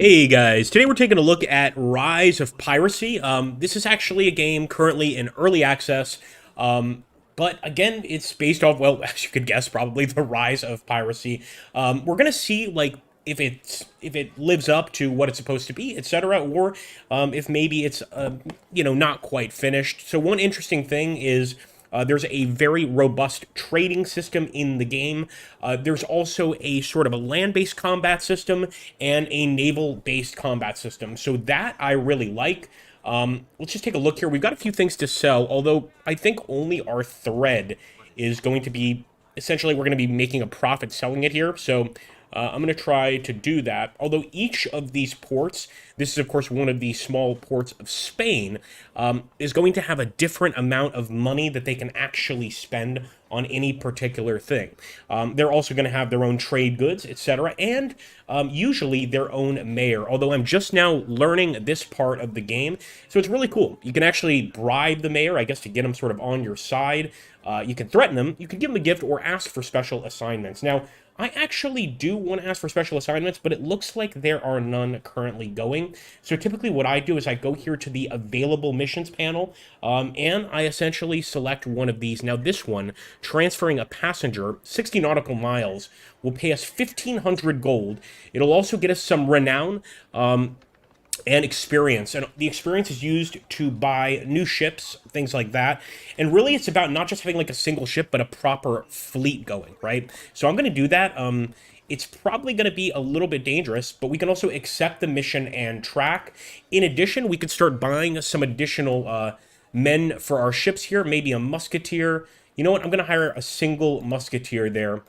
Hey guys, today we're taking a look at Rise of Piracy. This is actually a game currently in early access, but again, it's based off, well, as you could guess, probably the Rise of Piracy. We're gonna see like if it lives up to what it's supposed to be, etc., or if maybe it's not quite finished. So one interesting thing is there's a very robust trading system in the game. There's also a sort of a land-based combat system and a naval-based combat system. So that I really like. Let's just take a look here. We've got a few things to sell, although I think only our thread is going to be, essentially, we're going to be making a profit selling it here. So I'm going to try to do that. Although each of these ports, this is of course one of the small ports of Spain, is going to have a different amount of money that they can actually spend on any particular thing. They're also going to have their own trade goods, etc., and usually their own mayor. Although I'm just now learning this part of the game, so it's really cool. You can actually bribe the mayor, I guess, to get him sort of on your side. You can threaten them, you can give them a gift, or ask for special assignments. Now, I actually do want to ask for special assignments, but it looks like there are none currently going. So typically what I do is I go here to the available missions panel, and I essentially select one of these. Now this one, transferring a passenger 60 nautical miles, will pay us 1,500 gold. It'll also get us some renown, and experience. And the experience is used to buy new ships, things like that. And really, it's about not just having like a single ship, but a proper fleet going, right? So I'm going to do that. It's probably going to be a little bit dangerous, but we can also accept the mission and track. In addition, we could start buying some additional men for our ships here, maybe a musketeer. You know what? I'm going to hire a single musketeer there.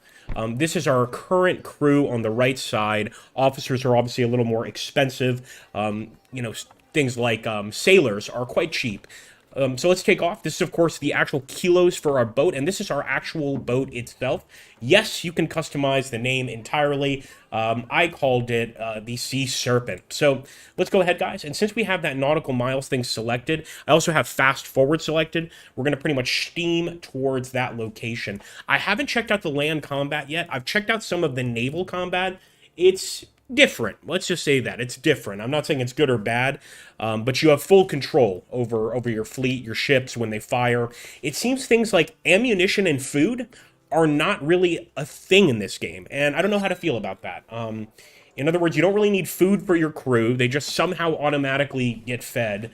This is our current crew on the right side. Officers are obviously a little more expensive. Things like sailors are quite cheap. So let's take off. This is, of course, the actual kilos for our boat, and this is our actual boat itself. Yes, you can customize the name entirely. I called it the Sea Serpent. So let's go ahead, guys. And since we have that nautical miles thing selected, I also have fast forward selected. We're going to pretty much steam towards that location. I haven't checked out the land combat yet. I've checked out some of the naval combat. It's different. Let's just say that. It's different. I'm not saying it's good or bad, but you have full control over your fleet, your ships, when they fire. It seems things like ammunition and food are not really a thing in this game, and I don't know how to feel about that. In other words, you don't really need food for your crew. They just somehow automatically get fed.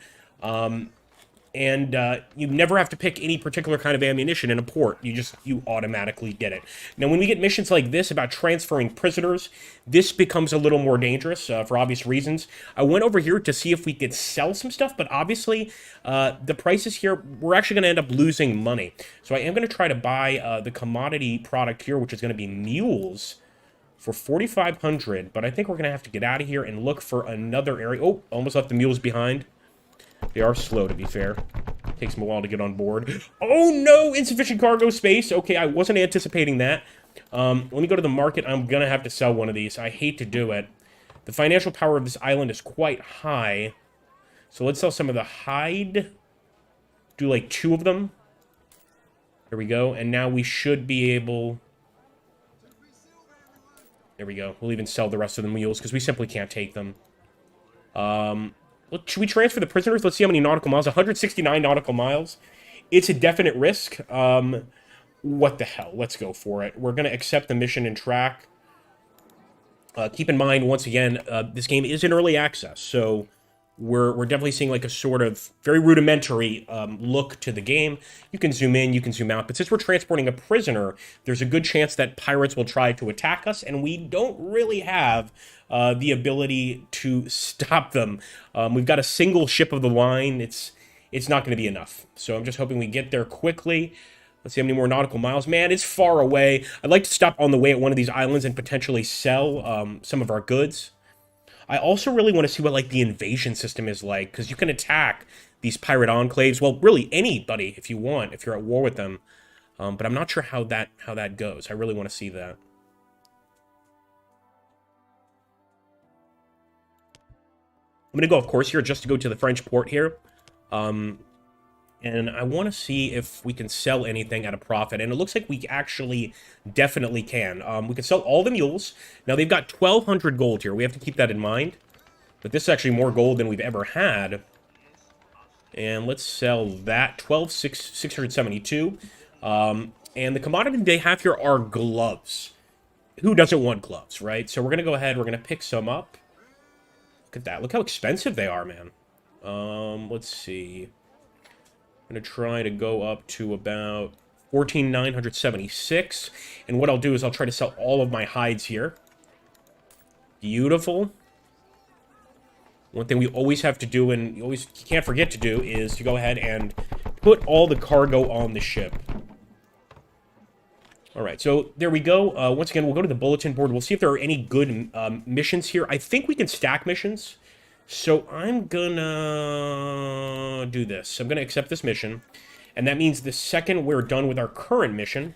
And you never have to pick any particular kind of ammunition in a port. You automatically get it. Now, when we get missions like this about transferring prisoners, this becomes a little more dangerous for obvious reasons. I went over here to see if we could sell some stuff, but obviously the prices here, we're actually going to end up losing money. So I am going to try to buy the commodity product here, which is going to be mules for 4,500, but I think we're going to have to get out of here and look for another area. Oh, almost left the mules behind. They are slow, to be fair. Takes them a while to get on board. Oh, no! Insufficient cargo space. Okay, I wasn't anticipating that. Let me go to the market. I'm going to have to sell one of these. I hate to do it. The financial power of this island is quite high. So let's sell some of the hide. Do like 2 of them. There we go. And now we should be able... There we go. We'll even sell the rest of the mules because we simply can't take them. Should we transfer the prisoners? Let's see how many nautical miles. 169 nautical miles. It's a definite risk. What the hell? Let's go for it. We're going to accept the mission and track. Keep in mind, once again, this game is in early access, so we're definitely seeing like a sort of very rudimentary look to the game. You can zoom in, you can zoom out, but since we're transporting a prisoner, there's a good chance that pirates will try to attack us, and we don't really have the ability to stop them. We've got a single ship of the line. It's not going to be enough. So I'm just hoping we get there quickly. Let's see how many more nautical miles. Man, it's far away. I'd like to stop on the way at one of these islands and potentially sell some of our goods. I also really want to see what like the invasion system is like, because you can attack these pirate enclaves. Well, really anybody if you want, if you're at war with them. But I'm not sure how that goes. I really want to see that. I'm going to go, of course, here just to go to the French port here. And I want to see if we can sell anything at a profit. And it looks like we actually definitely can. We can sell all the mules. Now, they've got 1,200 gold here. We have to keep that in mind. But this is actually more gold than we've ever had. And let's sell that. 672. And the commodity they have here are gloves. Who doesn't want gloves, right? So we're going to go ahead. We're going to pick some up. Look at that. Look how expensive they are, man. Let's see. I'm going to try to go up to about 14,976. And what I'll do is I'll try to sell all of my hides here. Beautiful. One thing we always have to do, and you can't forget to do, is to go ahead and put all the cargo on the ship. All right, so there we go. Once again, we'll go to the bulletin board. We'll see if there are any good missions here. I think we can stack missions. So I'm gonna do this. I'm gonna accept this mission. And that means the second we're done with our current mission,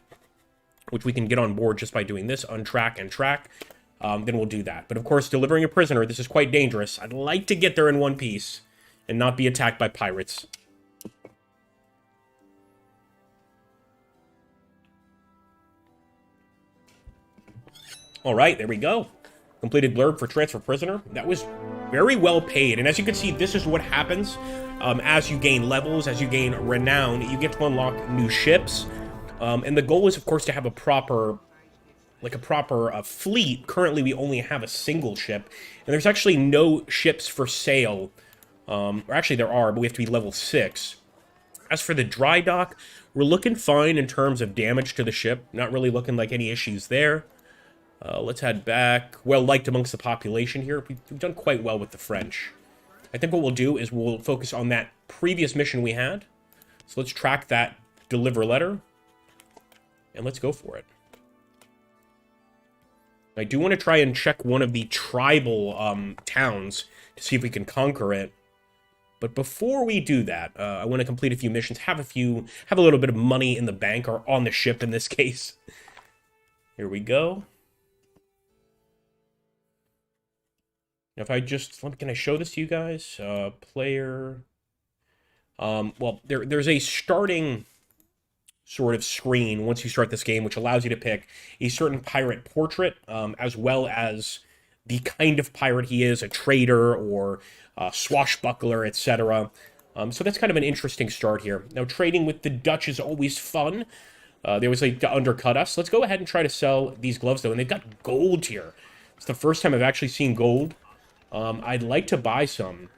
which we can get on board just by doing this, untrack and track, then we'll do that. But of course, delivering a prisoner, this is quite dangerous. I'd like to get there in one piece and not be attacked by pirates. All right, there we go. Completed blurb for transfer prisoner. That was very well paid. And as you can see, this is what happens as you gain levels, as you gain renown. You get to unlock new ships. And the goal is, of course, to have a proper fleet. Currently, we only have a single ship. And there's actually no ships for sale. Or actually, there are, but we have to be level 6. As for the dry dock, we're looking fine in terms of damage to the ship. Not really looking like any issues there. Let's head back. Well-liked amongst the population here. We've done quite well with the French. I think what we'll do is we'll focus on that previous mission we had. So let's track that deliver letter. And let's go for it. I do want to try and check one of the tribal towns to see if we can conquer it. But before we do that, I want to complete a few missions, have a little bit of money in the bank, or on the ship in this case. Here we go. If I just, can I show this to you guys? Player. Well, there's a starting sort of screen once you start this game, which allows you to pick a certain pirate portrait, as well as the kind of pirate he is, a trader or a swashbuckler, etc. So that's kind of an interesting start here. Now, trading with the Dutch is always fun. They always like to undercut us. Let's go ahead and try to sell these gloves, though, and they've got gold here. It's the first time I've actually seen gold. I'd like to buy some,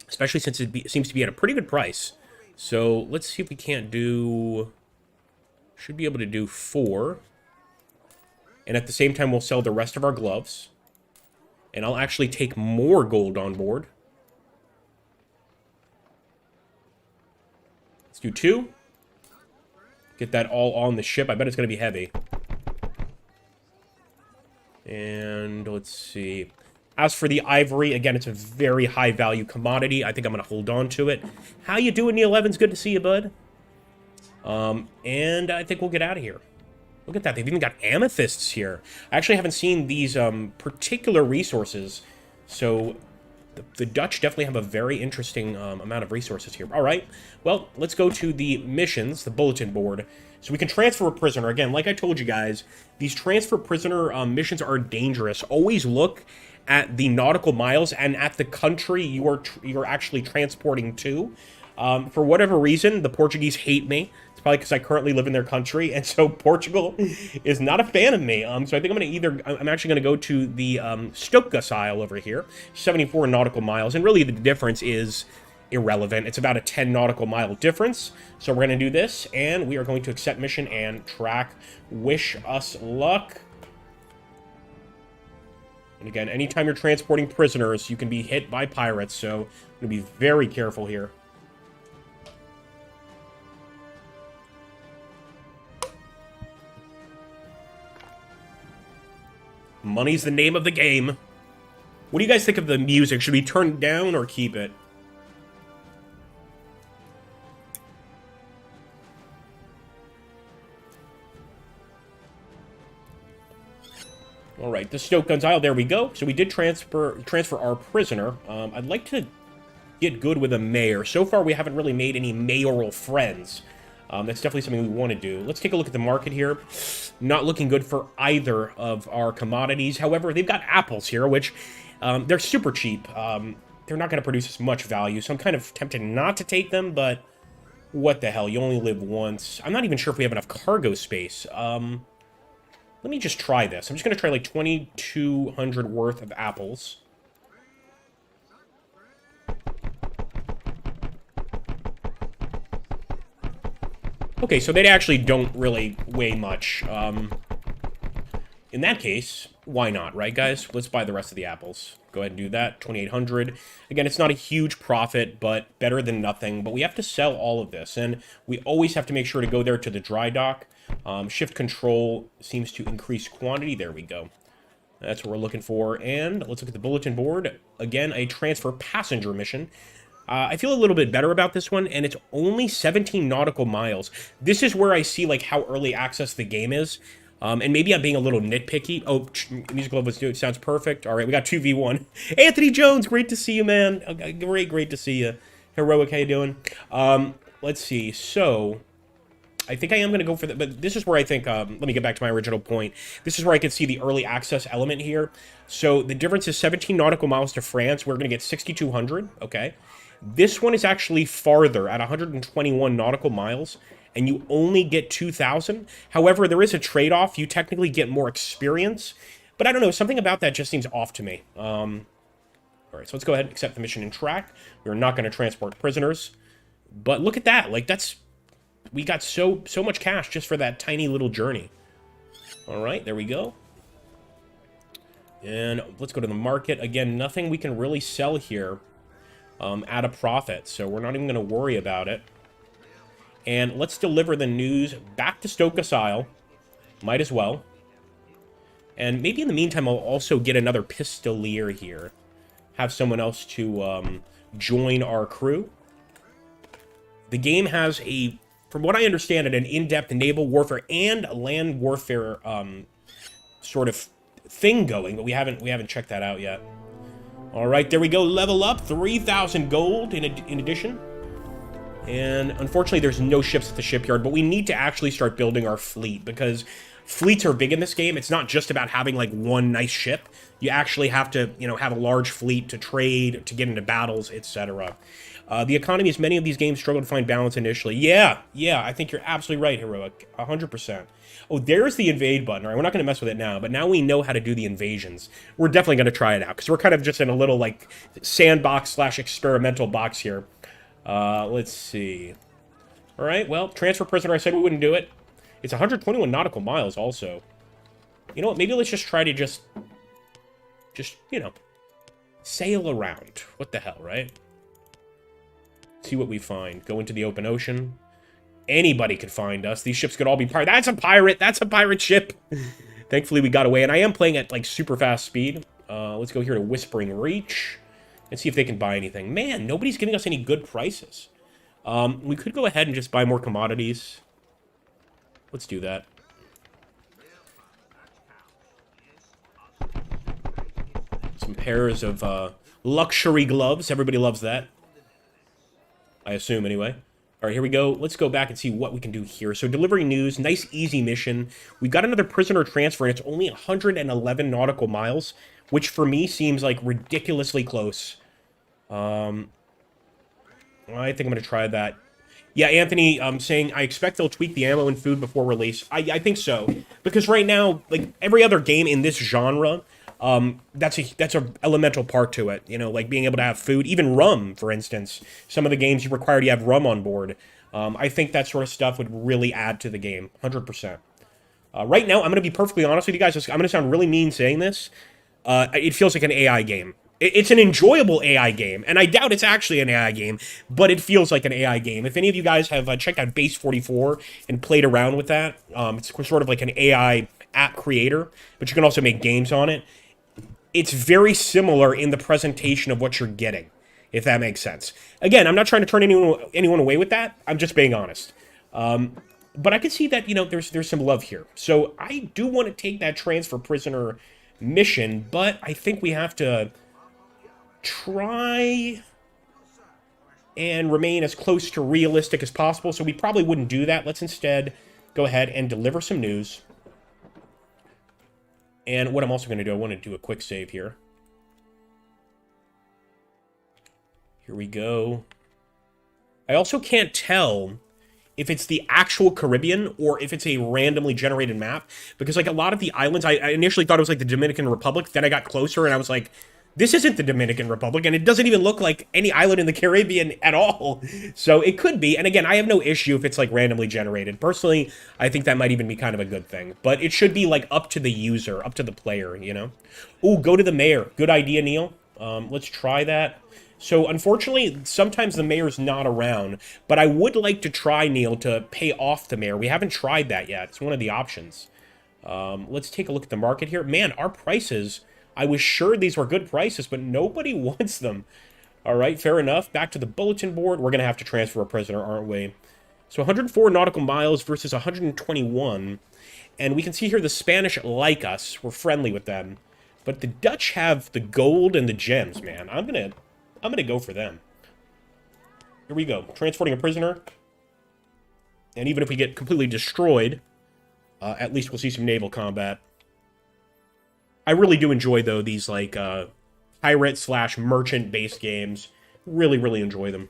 especially since it seems to be at a pretty good price. So let's see if we can't do... Should be able to do 4. And at the same time, we'll sell the rest of our gloves. And I'll actually take more gold on board. Let's do 2. Get that all on the ship. I bet it's going to be heavy. And let's see... As for the ivory, again, it's a very high-value commodity. I think I'm going to hold on to it. How you doing, Neil Evans? Good to see you, bud. And I think we'll get out of here. Look at that. They've even got amethysts here. I actually haven't seen these particular resources. So the Dutch definitely have a very interesting amount of resources here. All right. Well, let's go to the missions, the bulletin board. So we can transfer a prisoner. Again, like I told you guys, these transfer prisoner missions are dangerous. Always look at the nautical miles and at the country you're actually transporting to. For whatever reason, the Portuguese hate me. It's probably because I currently live in their country, and so Portugal is not a fan of me. So I think I'm actually going to go to the Stokas Isle over here, 74 nautical miles, and really the difference is irrelevant. It's about a 10 nautical mile difference. So we're going to do this, and we are going to accept mission and track. Wish us luck. And again, anytime you're transporting prisoners, you can be hit by pirates, so I'm going to be very careful here. Money's the name of the game. What do you guys think of the music? Should we turn it down or keep it? All right, the Stokas Isle, there we go. So we did transfer our prisoner. I'd like to get good with a mayor. So far, we haven't really made any mayoral friends. That's definitely something we want to do. Let's take a look at the market here. Not looking good for either of our commodities. However, they've got apples here, which they're super cheap. They're not going to produce as much value, so I'm kind of tempted not to take them, but what the hell? You only live once. I'm not even sure if we have enough cargo space. Let me just try this. I'm just going to try like 2,200 worth of apples. Okay, so they actually don't really weigh much. In that case, why not, right, guys? Let's buy the rest of the apples. Go ahead and do that. 2,800. Again, it's not a huge profit, but better than nothing. But we have to sell all of this, and we always have to make sure to go there to the dry dock. Shift control seems to increase quantity. There we go. That's what we're looking for. And let's look at the bulletin board. Again, a transfer passenger mission. I feel a little bit better about this one, and it's only 17 nautical miles. This is where I see like how early access the game is. And maybe I'm being a little nitpicky. Oh, music levels do it. Sounds perfect. All right, we got 2v1. AnthonyJones, great to see you, man. Great to see you. Heroic, how you doing? Let's see. So, I think I am going to go for that. But this is where I think, let me get back to my original point. This is where I can see the early access element here. So, the difference is 17 nautical miles to France. We're going to get 6,200, okay? This one is actually farther at 121 nautical miles, and you only get 2,000. However, there is a trade-off. You technically get more experience, but I don't know. Something about that just seems off to me. All right, so let's go ahead and accept the mission and track. We're not going to transport prisoners, but look at that. Like, we got so much cash just for that tiny little journey. All right, there we go. And let's go to the market. Again, nothing we can really sell here at a profit, so we're not even going to worry about it. And let's deliver the news back to Stokas Isle. Might as well. And maybe in the meantime, I'll also get another pistolier here. Have someone else to join our crew. The game has a, from what I understand it, an in-depth naval warfare and land warfare sort of thing going, but we haven't checked that out yet. All right, there we go. Level up, 3,000 gold in addition. And unfortunately, there's no ships at the shipyard, but we need to actually start building our fleet because fleets are big in this game. It's not just about having like one nice ship. You actually have to, have a large fleet to trade, to get into battles, etc. The economy is many of these games struggle to find balance initially. Yeah, I think you're absolutely right, Heroic. 100%. Oh, there's the invade button. All right, we're not going to mess with it now, but now we know how to do the invasions. We're definitely going to try it out because we're kind of just in a little like sandbox / experimental box here. Let's see. All right, well, transfer prisoner, I said we wouldn't do it. It's 121 nautical miles also. You know what, maybe let's just try to just sail around. What the hell, right? See what we find. Go into the open ocean. Anybody could find us. These ships could all be pirate. That's a pirate! That's a pirate ship! Thankfully, we got away, and I am playing at, like, super fast speed. Let's go here to Whispering Reach and see if they can buy anything. Man, nobody's giving us any good prices. We could go ahead and just buy more commodities. Let's do that. Some pairs of luxury gloves. Everybody loves that. I assume, anyway. All right, here we go. Let's go back and see what we can do here. So, delivery news. Nice, easy mission. We've got another prisoner transfer, and it's only 111 nautical miles, which for me seems like ridiculously close. I think I'm going to try that. Yeah, Anthony, saying, I expect they'll tweak the ammo and food before release. I think so. Because right now, like, every other game in this genre, that's a elemental part to it, like being able to have food, even rum, for instance. Some of the games you require you have rum on board. I think that sort of stuff would really add to the game, 100%. Right now, I'm going to be perfectly honest with you guys. I'm going to sound really mean saying this. It feels like an AI game. It's an enjoyable AI game, and I doubt it's actually an AI game, but it feels like an AI game. If any of you guys have checked out Base 44 and played around with that, it's sort of like an AI app creator, but you can also make games on it. It's very similar in the presentation of what you're getting, if that makes sense. Again, I'm not trying to turn anyone away with that. I'm just being honest. But I can see that, there's some love here. So I do want to take that transfer prisoner mission, but I think we have to try and remain as close to realistic as possible, so we probably wouldn't do that. Let's instead go ahead and deliver some news. And what I'm also going to do, I want to do a quick save here. Here we go. I also can't tell if it's the actual Caribbean or if it's a randomly generated map, because like a lot of the islands, I initially thought it was like the Dominican Republic, then I got closer and I was like, this isn't the Dominican Republic, and it doesn't even look like any island in the Caribbean at all. So it could be, and again, I have no issue if it's like randomly generated. Personally, I think that might even be kind of a good thing, but it should be like up to the user, up to the player, you know? Ooh, go to the mayor. Good idea, Neil. Let's try that. So, unfortunately, sometimes the mayor's not around, but I would like to try, Neil, to pay off the mayor. We haven't tried that yet. It's one of the options. Let's take a look at the market here. Man, our prices, I was sure these were good prices, but nobody wants them. All right, fair enough. Back to the bulletin board. We're going to have to transfer a prisoner, aren't we? So, 104 nautical miles versus 121. And we can see here the Spanish like us. We're friendly with them. But the Dutch have the gold and the gems, man. I'm going to go for them. Here we go. Transporting a prisoner. And even if we get completely destroyed, at least we'll see some naval combat. I really do enjoy, though, these, like, pirate/merchant-based games. Really, really enjoy them.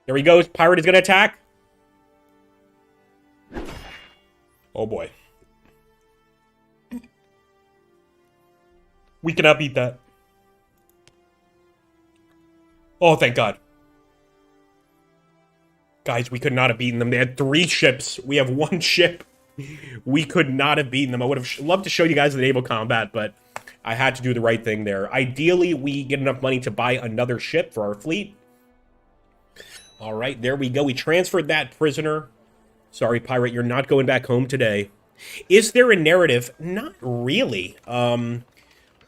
There he goes. Pirate is going to attack. Oh, boy. We cannot beat that. Oh, thank God. Guys, we could not have beaten them. They had 3 ships. We have 1 ship. We could not have beaten them. I would have loved to show you guys the naval combat, but I had to do the right thing there. Ideally, we get enough money to buy another ship for our fleet. All right, there we go. We transferred that prisoner. Sorry, pirate, you're not going back home today. Is there a narrative? Not really.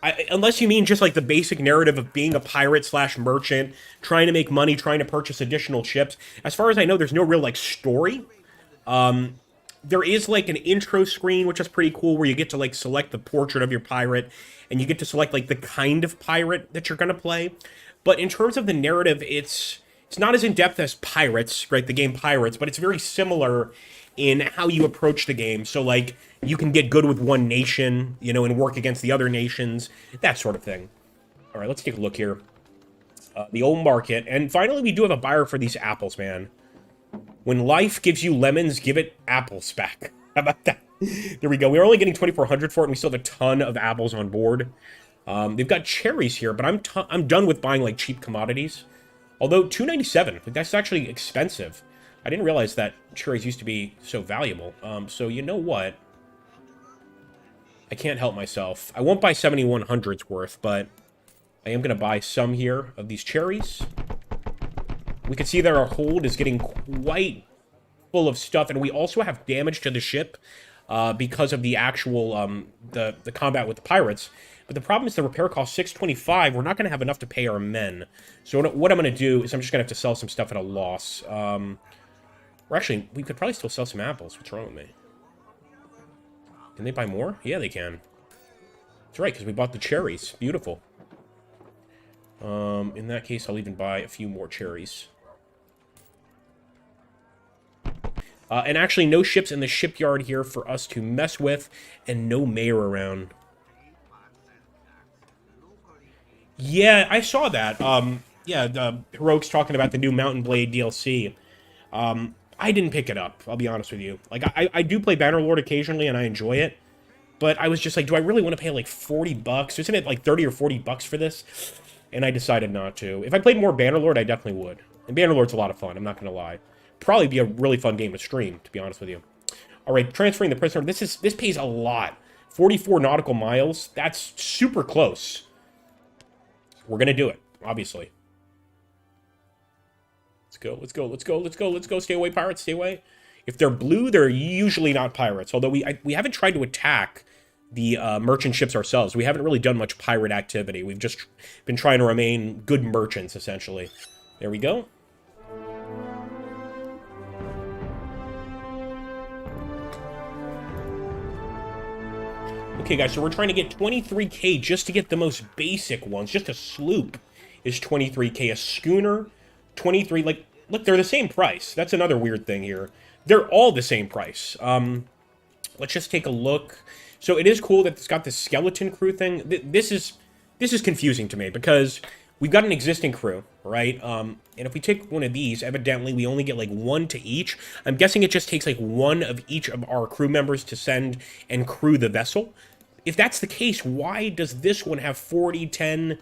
Unless you mean just like the basic narrative of being a pirate/merchant, trying to make money, trying to purchase additional ships. As far as I know, there's no real like story. There is like an intro screen, which is pretty cool, where you get to like select the portrait of your pirate, and you get to select like the kind of pirate that you're gonna play. But in terms of the narrative, it's not as in-depth as Pirates, right? The game Pirates, but it's very similar in how you approach the game. So, like, you can get good with one nation, you know, and work against the other nations, that sort of thing. All right, let's take a look here. The old market. And finally, we do have a buyer for these apples, man. When life gives you lemons, give it apples back. How about that? There we go. We're only getting 2,400 for it, and we still have a ton of apples on board. They've got cherries here, but I'm done with buying, like, cheap commodities. Although, $2.97, that's actually expensive. I didn't realize that cherries used to be so valuable. So, you know what? I can't help myself. I won't buy 7,100's worth, but I am going to buy some here of these cherries. We can see that our hold is getting quite full of stuff, and we also have damage to the ship because of the actual, the combat with the pirates. But the problem is the repair cost $625. We're not going to have enough to pay our men. So what I'm going to do is I'm just going to have to sell some stuff at a loss. Or actually, we could probably still sell some apples. What's wrong with me? Can they buy more? Yeah, they can. That's right, because we bought the cherries. Beautiful. In that case, I'll even buy a few more cherries. And actually, no ships in the shipyard here for us to mess with, and no mayor around. Yeah, I saw that. Yeah, Heroic's talking about the new Mountain Blade DLC. I didn't pick it up, I'll be honest with you. Like, I do play Bannerlord occasionally, and I enjoy it. But I was just like, do I really want to pay, like, $40? Isn't it, like, 30 or 40 bucks for this? And I decided not to. If I played more Bannerlord, I definitely would. And Bannerlord's a lot of fun, I'm not going to lie. Probably be a really fun game to stream, to be honest with you. All right, transferring the prisoner. This pays a lot. 44 nautical miles. That's super close. We're going to do it, obviously. Let's go, let's go, let's go, let's go, let's go. Stay away, pirates, stay away. If they're blue, they're usually not pirates. Although we haven't tried to attack the merchant ships ourselves. We haven't really done much pirate activity. We've just been trying to remain good merchants, essentially. There we go. Okay, guys, so we're trying to get 23K just to get the most basic ones. Just a sloop is 23K. A schooner, 23. Like, look, they're the same price. That's another weird thing here. They're all the same price. Let's just take a look. So it is cool that it's got this skeleton crew thing. This is confusing to me because we've got an existing crew, right? And if we take one of these, evidently we only get like one to each. I'm guessing it just takes like one of each of our crew members to send and crew the vessel. If that's the case, why does this one have 40, 10?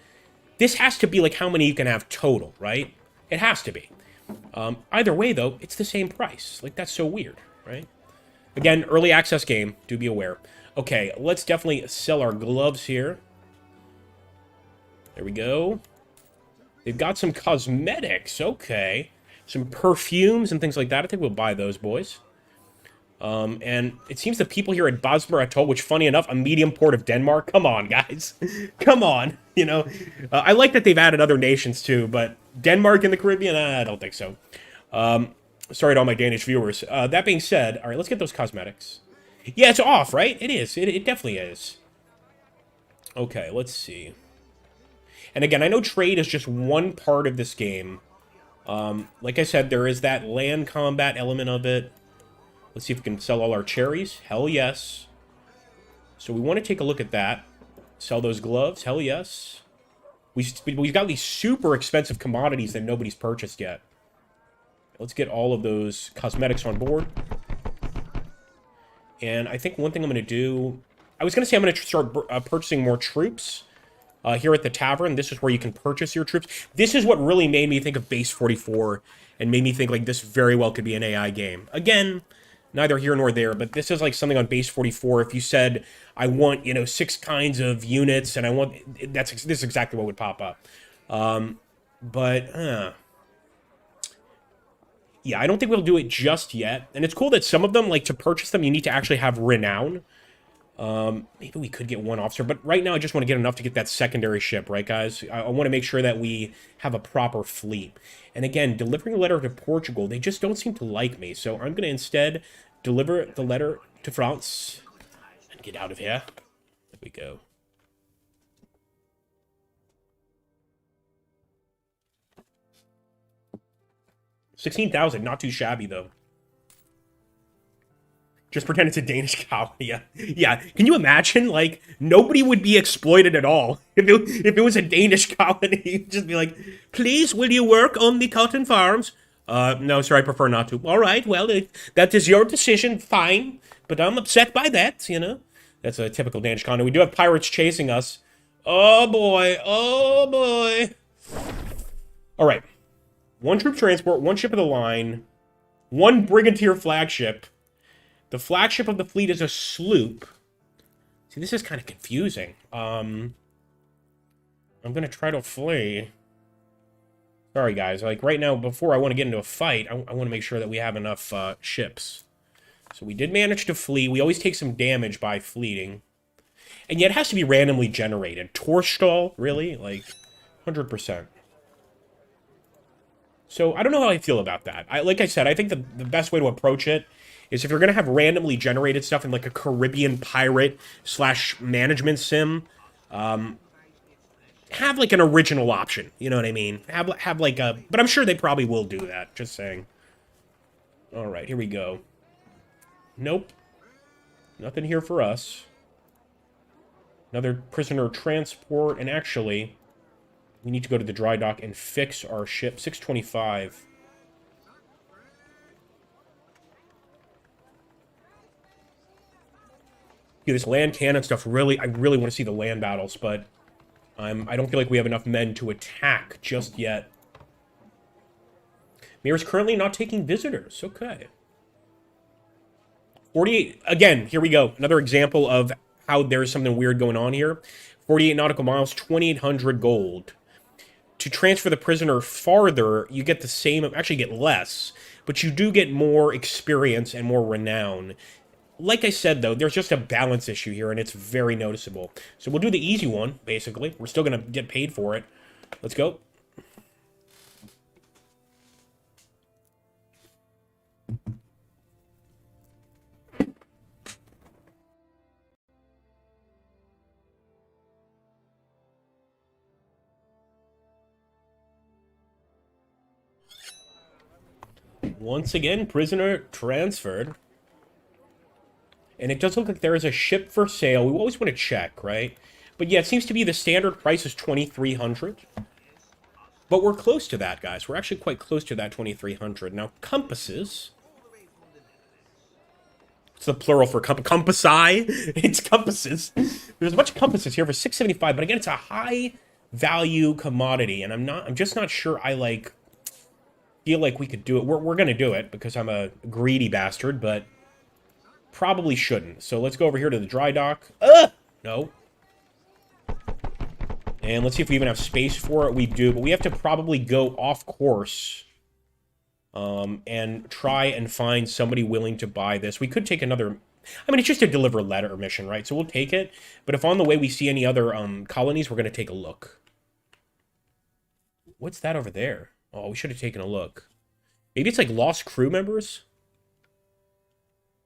This has to be like how many you can have total, right? It has to be. Either way, though, it's the same price. Like, that's so weird, right? Again, early access game. Do be aware. Okay, let's definitely sell our gloves here. There we go. They've got some cosmetics. Okay. Some perfumes and things like that. I think we'll buy those, boys. And it seems the people here at Bosmer Atoll, which, funny enough, a medium port of Denmark. Come on, guys. Come on. You know, I like that they've added other nations, too, but Denmark in the Caribbean? I don't think so. Sorry to all my Danish viewers. That being said, all right, let's get those cosmetics. Yeah, it's off, right? It is. It definitely is. Okay, let's see. And again, I know trade is just one part of this game. Like I said, there is that land combat element of it. Let's see if we can sell all our cherries. Hell yes. So we want to take a look at that. Sell those gloves. Hell yes. We've got these super expensive commodities that nobody's purchased yet. Let's get all of those cosmetics on board. And I think one thing I'm going to do... I was going to say I'm going to start purchasing more troops here at the tavern. This is where you can purchase your troops. This is what really made me think of Base 44 and made me think like this very well could be an AI game. Again... neither here nor there, but this is like something on Base 44. If you said, I want, 6 kinds of units, and I want... this is exactly what would pop up. Yeah, I don't think we'll do it just yet. And it's cool that some of them, like, to purchase them, you need to actually have renown. Maybe we could get one officer, but right now I just want to get enough to get that secondary ship, right, guys? I want to make sure that we have a proper fleet. And again, delivering a letter to Portugal, they just don't seem to like me. So I'm going to instead deliver the letter to France and get out of here. There we go. $16,000, not too shabby, though. Just pretend it's a Danish colony. Yeah. Yeah. Can you imagine? Like, nobody would be exploited at all. If it was a Danish colony, you'd just be like, please, will you work on the cotton farms? No, sir, I prefer not to. All right, well, that is your decision. Fine. But I'm upset by that, That's a typical Danish colony. We do have pirates chasing us. Oh, boy. Oh, boy. All right. 1 troop transport, 1 ship of the line, 1 brigadier flagship. The flagship of the fleet is a sloop. See, this is kind of confusing. I'm going to try to flee. Sorry, guys. Like, right now, before I want to get into a fight, I want to make sure that we have enough ships. So we did manage to flee. We always take some damage by fleeting. And yet it has to be randomly generated. Torstall? Really? Like, 100%. So I don't know how I feel about that. Like I said, I think the best way to approach it is if you're going to have randomly generated stuff in like a Caribbean pirate / management sim, have like an original option. You know what I mean? Have like a... But I'm sure they probably will do that. Just saying. All right, here we go. Nope. Nothing here for us. Another prisoner transport. And actually, we need to go to the dry dock and fix our ship. 625. Yeah, this land cannon stuff, I really want to see the land battles, but I don't feel like we have enough men to attack just yet. Mayor's currently not taking visitors. Okay. 48, again, here we go. Another example of how there's something weird going on here. 48 nautical miles, 2,800 gold. To transfer the prisoner farther, you get the same, actually get less, but you do get more experience and more renown. Like I said, though, there's just a balance issue here, and it's very noticeable. So we'll do the easy one, basically. We're still going to get paid for it. Let's go. Once again, prisoner transferred. And it does look like there is a ship for sale. We always want to check, right? But yeah, it seems to be the standard price is 2,300. But we're close to that, guys. We're actually quite close to that 2,300. Now, compasses. It's the plural for compassi. It's compasses. There's a bunch of compasses here for 675, but again, it's a high value commodity, and I'm just not sure I feel like we could do it. We're gonna do it because I'm a greedy bastard, but probably shouldn't. So let's go over here to the dry dock. No. And let's see if we even have space for it. We do, but we have to probably go off course. And try and find somebody willing to buy this. We could take another... I mean, it's just a deliver letter mission, right? So we'll take it. But if on the way we see any other colonies, we're going to take a look. What's that over there? Oh, we should have taken a look. Maybe it's like lost crew members?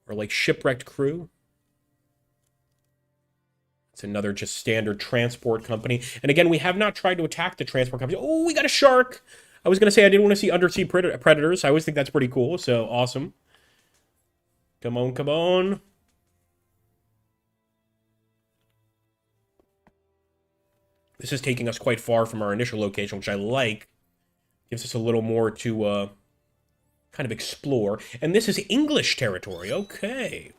Or like shipwrecked crew? It's another just standard transport company. And again, we have not tried to attack the transport company. Oh, we got a shark! I was going to say I didn't want to see undersea predators. I always think that's pretty cool, so awesome. Come on, come on. This is taking us quite far from our initial location, which I like. Gives us a little more to kind of explore. And this is English territory. Okay.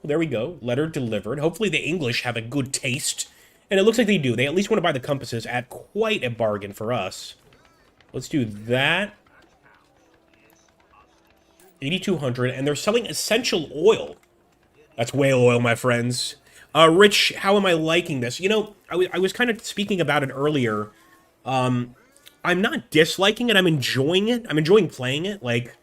Well, there we go. Letter delivered. Hopefully the English have a good taste. And it looks like they do. They at least want to buy the compasses at quite a bargain for us. Let's do that. 8,200, and they're selling essential oil. That's whale oil, my friends. Rich, how am I liking this? You know, I was kind of speaking about it earlier. I'm not disliking it. I'm enjoying it. I'm enjoying playing it. Like,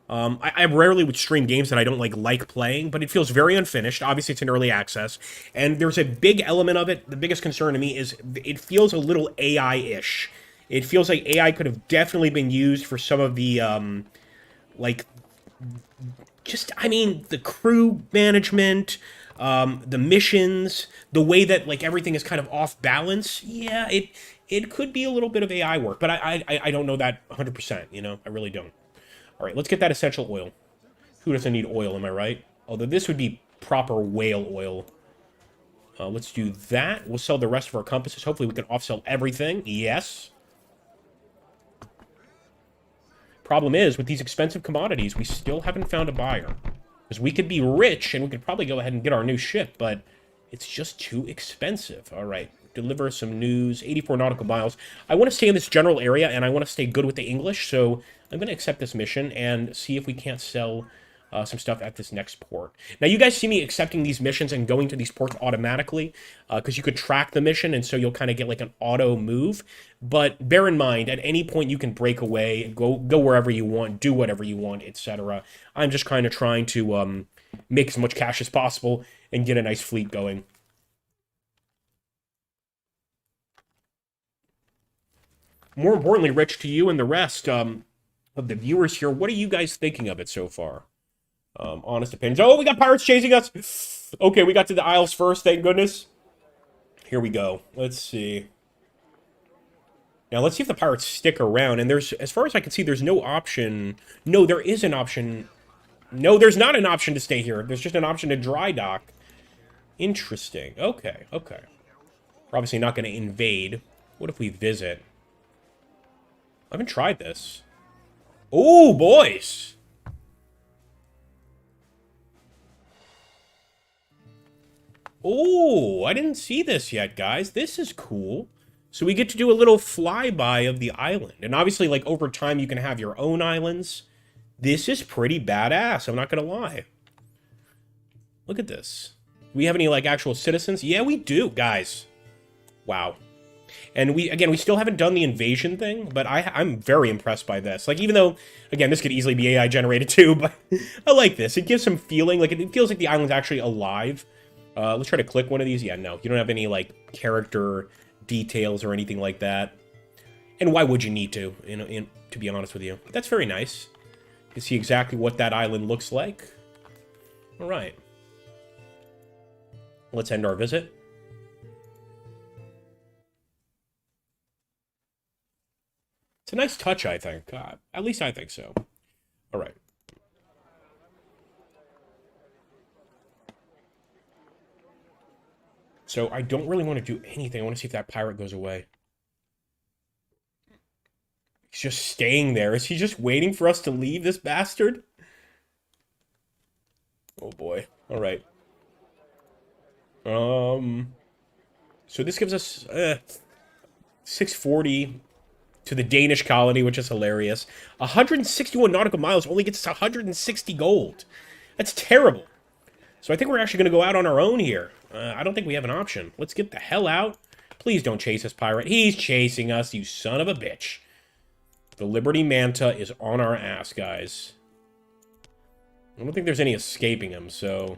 I rarely would stream games that I don't like playing, but it feels very unfinished. Obviously, it's in early access, and there's a big element of it. The biggest concern to me is it feels a little AI-ish. It feels like AI could have definitely been used for some of the, I mean, the crew management, the missions, the way that, like, everything is kind of off balance. Yeah, it could be a little bit of AI work, but I don't know that 100%, you know? I really don't. All right, let's get that essential oil. Who doesn't need oil, am I right? Although this would be proper whale oil. Let's do that. We'll sell the rest of our compasses. Hopefully we can off-sell everything. Yes. Problem is, with these expensive commodities, we still haven't found a buyer. Because we could be rich, and we could probably go ahead and get our new ship, but it's just too expensive. All right, deliver some news, 84 nautical miles. I want to stay in this general area, and I want to stay good with the English, so I'm going to accept this mission and see if we can't sell some stuff at this next port. Now, you guys see me accepting these missions and going to these ports automatically, because you could track the mission, and so you'll kind of get like an auto move. But bear in mind, at any point you can break away, go wherever you want, do whatever you want, etc. I'm just kind of trying to make as much cash as possible and get a nice fleet going. More importantly, Rich, to you and the rest of the viewers here, what are you guys thinking of it so far? Honest opinions. Oh, we got pirates chasing us. Okay, we got to the Isles first, thank goodness. Here we go. Let's see. Now, let's see if the pirates stick around. And there's, as far as I can see, there's no option. No, there is an option. No, there's not an option to stay here. There's just an option to dry dock. Interesting. Okay, okay. We're obviously not going to invade. What if we visit? I haven't tried this. Oh, boys. Oh, I didn't see this yet, guys. This is cool. So we get to do a little flyby of the island. And obviously, like, over time, you can have your own islands. This is pretty badass, I'm not gonna lie. Look at this. Do we have any, like, actual citizens? Yeah, we do, guys. Wow. And we still haven't done the invasion thing, but I'm very impressed by this. Like, even though, again, this could easily be AI generated too, but I like this. It gives some feeling, like, it feels like the island's actually alive. Let's try to click one of these. Yeah, no, you don't have any, like, character details or anything like that. And why would you need to, to be honest with you? But that's very nice. You can see exactly what that island looks like. All right. Let's end our visit. It's a nice touch, I think. At least I think so. All right. So I don't really want to do anything. I want to see if that pirate goes away. He's just staying there. Is he just waiting for us to leave, this bastard? Oh boy. All right. So this gives us 640 to the Danish colony, which is hilarious. 161 nautical miles only gets us 160 gold. That's terrible. So I think we're actually going to go out on our own here. I don't think we have an option. Let's get the hell out. Please don't chase us, pirate. He's chasing us, you son of a bitch. The Liberty Manta is on our ass, guys. I don't think there's any escaping him, so...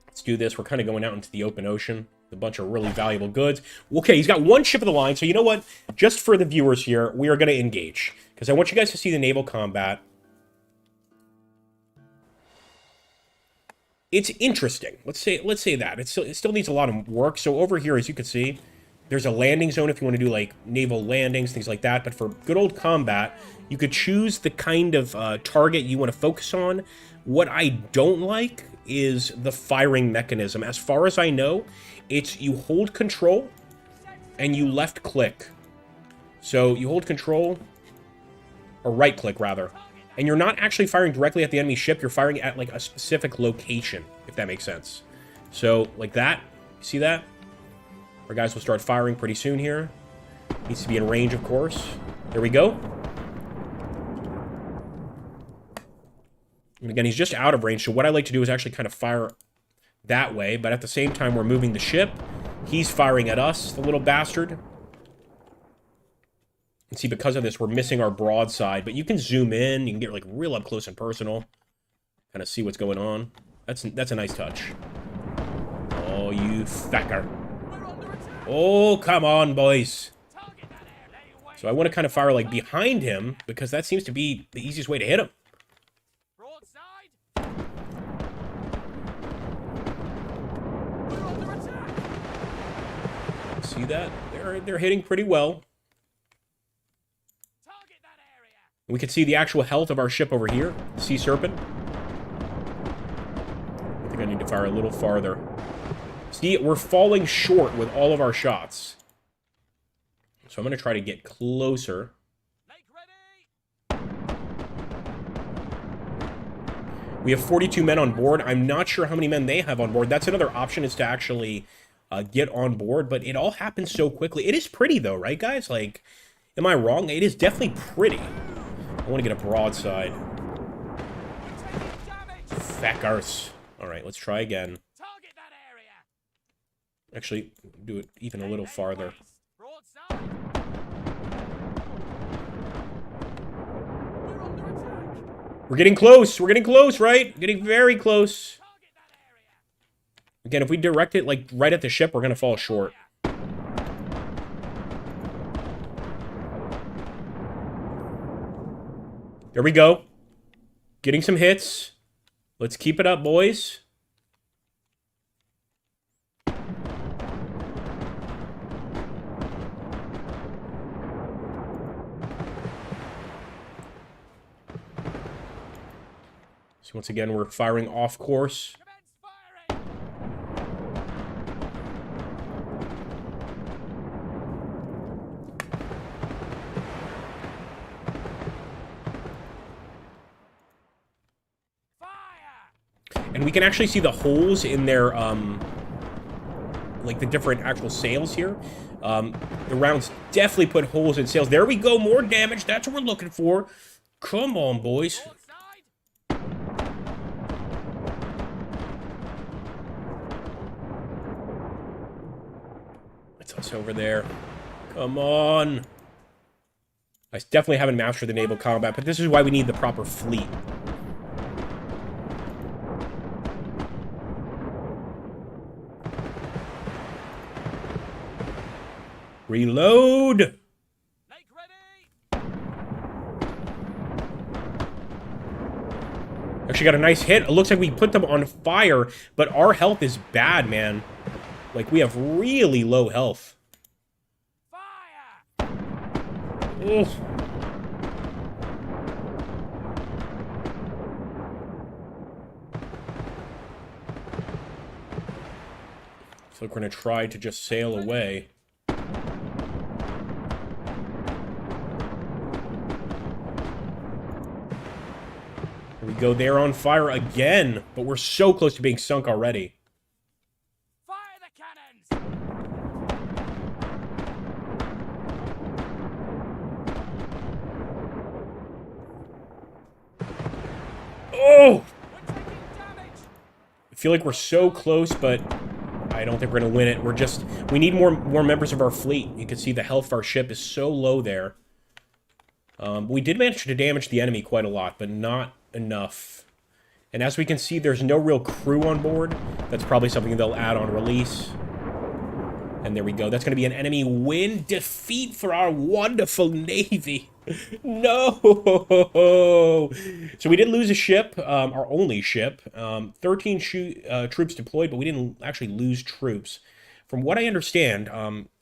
Let's do this. We're kind of going out into the open ocean. A bunch of really valuable goods. Okay, he's got one ship of the line, so you know what? Just for the viewers here, we are going to engage. Because I want you guys to see the naval combat. It's interesting. Let's say that. It still needs a lot of work. So over here, as you can see, there's a landing zone if you want to do, like, naval landings, things like that. But for good old combat, you could choose the kind of target you want to focus on. What I don't like is the firing mechanism. As far as I know, it's you hold control and you left click. So you hold control, or right click rather, and you're not actually firing directly at the enemy ship, you're firing at like a specific location, if that makes sense. So like that, you see that? Our guys will start firing pretty soon here. Needs to be in range, of course. There we go. And again, he's just out of range, so what I like to do is actually kind of fire that way, but at the same time, we're moving the ship. He's firing at us, the little bastard. And see, because of this, we're missing our broadside, but you can zoom in, you can get like real up close and personal, kind of see what's going on. That's a nice touch. Oh, you fecker. Oh, come on, boys. So I want to kind of fire like behind him, because that seems to be the easiest way to hit him. See that? They're hitting pretty well. We can see the actual health of our ship over here. Sea Serpent. I think I need to fire a little farther. See, we're falling short with all of our shots. So I'm going to try to get closer. We have 42 men on board. I'm not sure how many men they have on board. That's another option, is to actually get on board. But it all happens so quickly. It is pretty, though, right, guys? Like, am I wrong? It is definitely pretty. I want to get a broadside. Feckers. All right, let's try again. Actually, do it even a little farther. We're getting close. We're getting close, right? Getting very close. Again, if we direct it like right at the ship, we're going to fall short. There we go. Getting some hits. Let's keep it up, boys. So once again, we're firing off course. And we can actually see the holes in their, like the different actual sails here. The rounds definitely put holes in sails. There we go, more damage. That's what we're looking for. Come on, boys. That's us over there. Come on. I definitely haven't mastered the naval combat, but this is why we need the proper fleet. Reload! Actually got a nice hit. It looks like we put them on fire, but our health is bad, man. Like, we have really low health. Fire! So we're going to try to just sail away. Here we go. They're on fire again, but we're so close to being sunk already. Fire the cannons! Oh! We're taking damage! I feel like we're so close, but I don't think we're going to win it. We need more members of our fleet. You can see the health of our ship is so low there. We did manage to damage the enemy quite a lot, but not enough. And as we can see, there's no real crew on board. That's probably something they'll add on release. And there we go. That's going to be an enemy win. Defeat for our wonderful Navy. No! So we did lose a ship, our only ship. 13 troops deployed, but we didn't actually lose troops. From what I understand,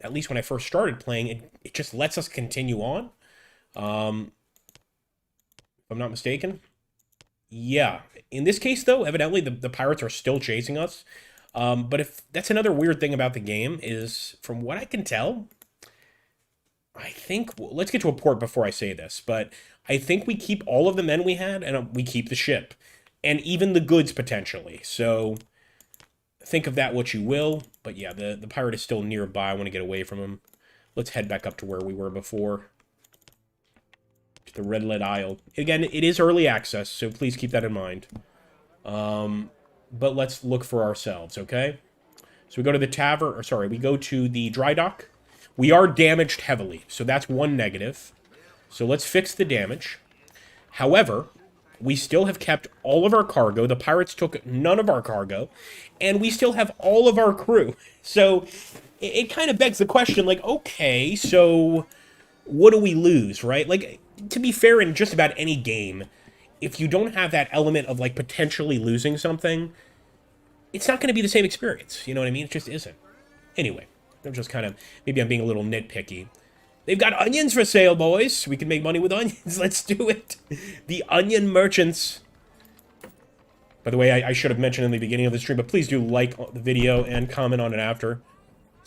at least when I first started playing, it just lets us continue on. If I'm not mistaken. Yeah. In this case, though, evidently the pirates are still chasing us. But if that's another weird thing about the game is, from what I can tell, I think, let's get to a port before I say this, but I think we keep all of the men we had, and we keep the ship. And even the goods, potentially. So, think of that what you will. But yeah, the pirate is still nearby. I want to get away from him. Let's head back up to where we were before. To the Red Lead Isle. Again, it is early access, so please keep that in mind. But let's look for ourselves, okay? So we go to the tavern, or sorry, we go to the dry dock. We are damaged heavily, so that's one negative. So let's fix the damage. However, we still have kept all of our cargo. The pirates took none of our cargo, and we still have all of our crew. So it kind of begs the question, like, okay, so what do we lose, right? Like, to be fair, in just about any game, if you don't have that element of, like, potentially losing something, it's not going to be the same experience. You know what I mean? It just isn't. Anyway, I'm just kind of, maybe I'm being a little nitpicky. They've got onions for sale, boys. We can make money with onions. Let's do it. The onion merchants. By the way, I should have mentioned in the beginning of the stream, but please do like the video and comment on it after.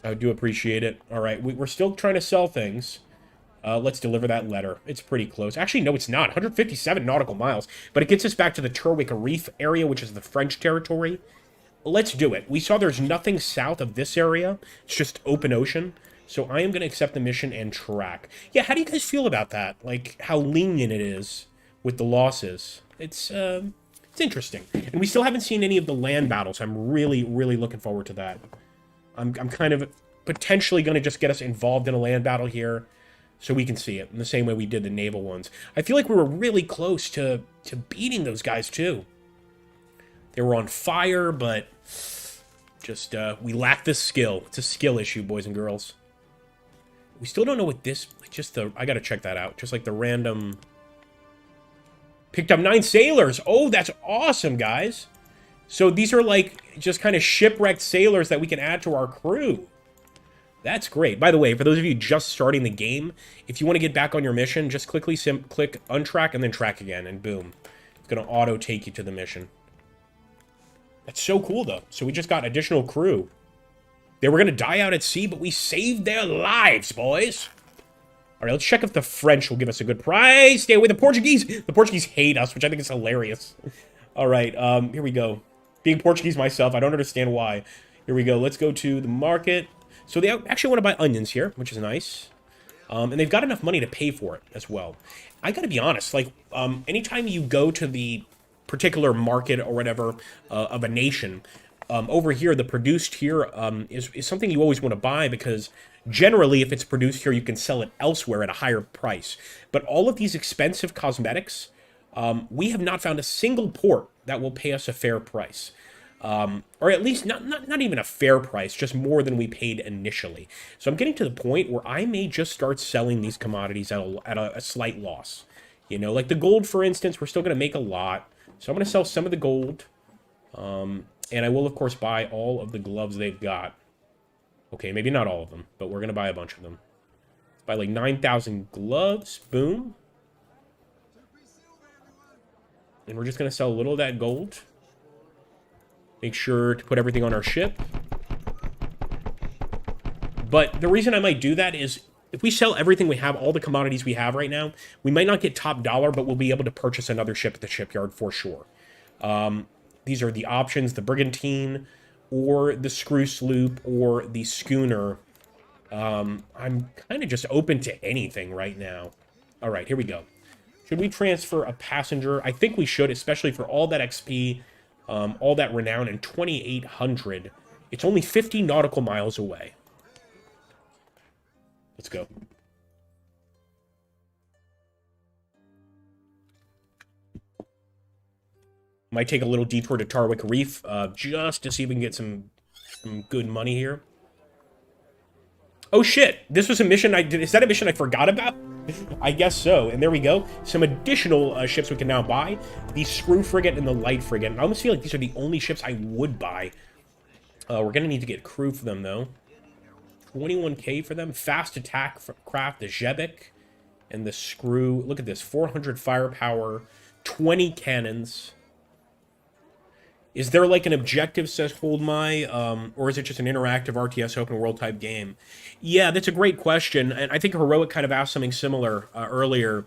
I do appreciate it. All right, we're still trying to sell things. Let's deliver that letter. It's pretty close. Actually, no, it's not. 157 nautical miles. But it gets us back to the Turwick Reef area, which is the French territory. Let's do it. We saw there's nothing south of this area. It's just open ocean. So I am going to accept the mission and track. Yeah, how do you guys feel about that? Like, how lenient it is with the losses. It's interesting. And we still haven't seen any of the land battles. I'm really, really looking forward to that. I'm kind of potentially going to just get us involved in a land battle here so we can see it in the same way we did the naval ones. I feel like we were really close to beating those guys, too. They were on fire, but just, we lack the skill. It's a skill issue, boys and girls. We still don't know what this, I gotta check that out. Just like the random, picked up 9 sailors. Oh, that's awesome, guys. So these are like, just kind of shipwrecked sailors that we can add to our crew. That's great. By the way, for those of you just starting the game, if you want to get back on your mission, just click untrack and then track again, and boom. It's gonna auto take you to the mission. That's so cool, though. So we just got additional crew. They were going to die out at sea, but we saved their lives, boys. All right, let's check if the French will give us a good price. Stay away. The Portuguese hate us, which I think is hilarious. All right, here we go. Being Portuguese myself, I don't understand why. Here we go. Let's go to the market. So they actually want to buy onions here, which is nice. And they've got enough money to pay for it as well. I got to be honest. Like, anytime you go to the particular market or whatever of a nation, over here, the produced here is something you always want to buy, because generally, if it's produced here, you can sell it elsewhere at a higher price. But all of these expensive cosmetics, we have not found a single port that will pay us a fair price. Or at least not even a fair price, just more than we paid initially. So I'm getting to the point where I may just start selling these commodities at a slight loss. You know, like the gold, for instance, we're still going to make a lot. So I'm going to sell some of the gold. And I will, of course, buy all of the gloves they've got. Okay, maybe not all of them, but we're going to buy a bunch of them. Buy like 9,000 gloves. Boom. And we're just going to sell a little of that gold. Make sure to put everything on our ship. But the reason I might do that is if we sell everything we have, all the commodities we have right now, we might not get top dollar, but we'll be able to purchase another ship at the shipyard for sure. These are the options, the Brigantine, or the Screw Sloop, or the Schooner. I'm kind of just open to anything right now. All right, here we go. Should we transfer a passenger? I think we should, especially for all that XP, all that renown, and 2,800. It's only 50 nautical miles away. Let's go. Might take a little detour to Tarwick Reef, just to see if we can get some good money here. Oh shit! This was a mission I did. Is that a mission I forgot about? I guess so. And there we go. Some additional ships we can now buy. The Screw Frigate and the Light Frigate. I almost feel like these are the only ships I would buy. We're gonna need to get crew for them though. 21k for them. Fast attack craft, the Jebek, and the Screw. Look at this. 400 firepower, 20 cannons. Is there like an objective, says Hold My, or is it just an interactive RTS open world type game? Yeah, that's a great question, and I think Heroic kind of asked something similar earlier.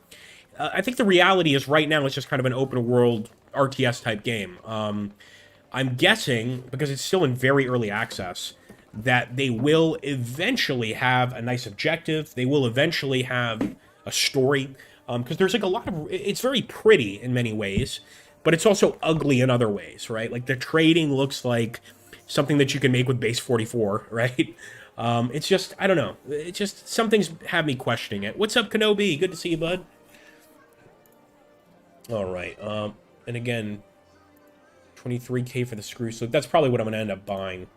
I think the reality is right now it's just kind of an open world RTS type game. I'm guessing, because it's still in very early access, that they will eventually have a nice objective. They will eventually have a story, because there's like a lot of... It's very pretty in many ways, but it's also ugly in other ways, right? Like, the trading looks like something that you can make with base 44, right? It's just, I don't know. It's just, some things have me questioning it. What's up, Kenobi? Good to see you, bud. All right. And again, 23k for the Screw Sloop. That's probably what I'm going to end up buying.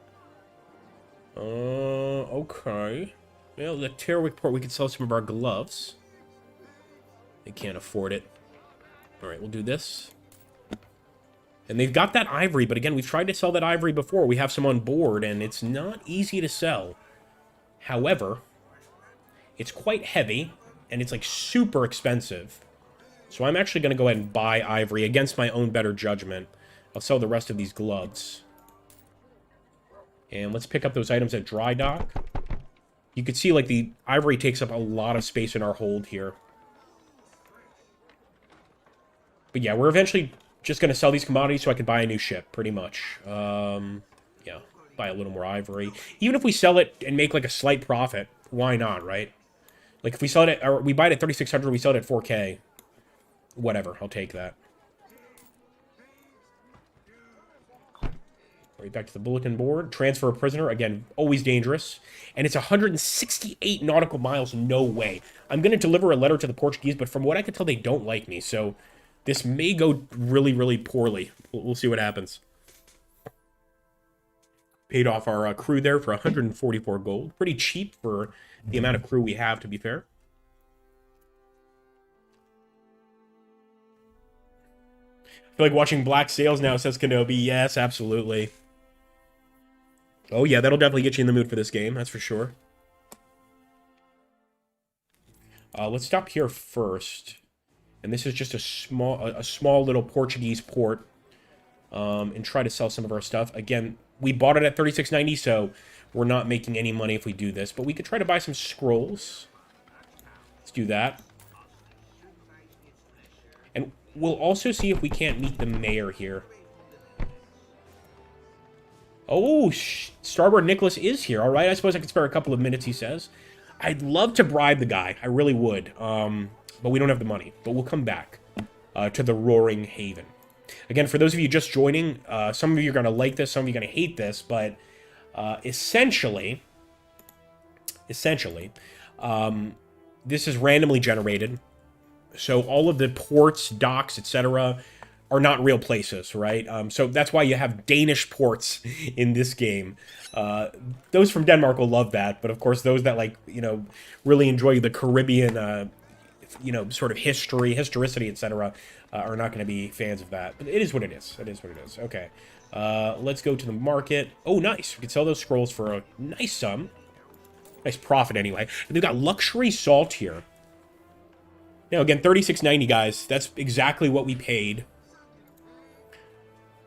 Okay. Well, the Tarwick port, we could sell some of our gloves. They can't afford it. All right, we'll do this. And they've got that ivory, but again, we've tried to sell that ivory before. We have some on board, and it's not easy to sell. However, it's quite heavy, and it's like super expensive. So I'm actually going to go ahead and buy ivory against my own better judgment. I'll sell the rest of these gloves. And let's pick up those items at dry dock. You can see, like, the ivory takes up a lot of space in our hold here. But yeah, we're eventually just going to sell these commodities so I can buy a new ship, pretty much. Yeah, buy a little more ivory. Even if we sell it and make, like, a slight profit, why not, right? Like, if we sell it at, or we buy it at 3,600, we sell it at 4K. Whatever, I'll take that. Right, back to the bulletin board. Transfer a prisoner. Again, always dangerous. And it's 168 nautical miles. No way. I'm going to deliver a letter to the Portuguese, but from what I can tell, they don't like me. So this may go really, really poorly. We'll see what happens. Paid off our crew there for 144 gold. Pretty cheap for the amount of crew we have, to be fair. I feel like watching Black Sails now, says Kenobi. Yes, absolutely. Oh yeah, that'll definitely get you in the mood for this game, that's for sure. Let's stop here first. And this is just a small little Portuguese port. And try to sell some of our stuff. Again, we bought it at 36.90, so we're not making any money if we do this. But we could try to buy some scrolls. Let's do that. And we'll also see if we can't meet the mayor here. Oh, Starboard Nicholas is here. All right, I suppose I could spare a couple of minutes, he says. I'd love to bribe the guy. I really would. But we don't have the money. But we'll come back to the Roaring Haven. Again, for those of you just joining, some of you are going to like this, some of you are going to hate this, but essentially, this is randomly generated. So all of the ports, docks, etc. are not real places, right? So that's why you have Danish ports in this game. Those from Denmark will love that, but of course those that, like, you know, really enjoy the Caribbean, you know, sort of historicity, etc., are not going to be fans of that. But it is what it is. It is what it is. Okay. Let's go to the market. Oh, nice. We can sell those scrolls for a nice sum. Nice profit, anyway. And they've got luxury salt here. Now, again, 36.90, guys. That's exactly what we paid.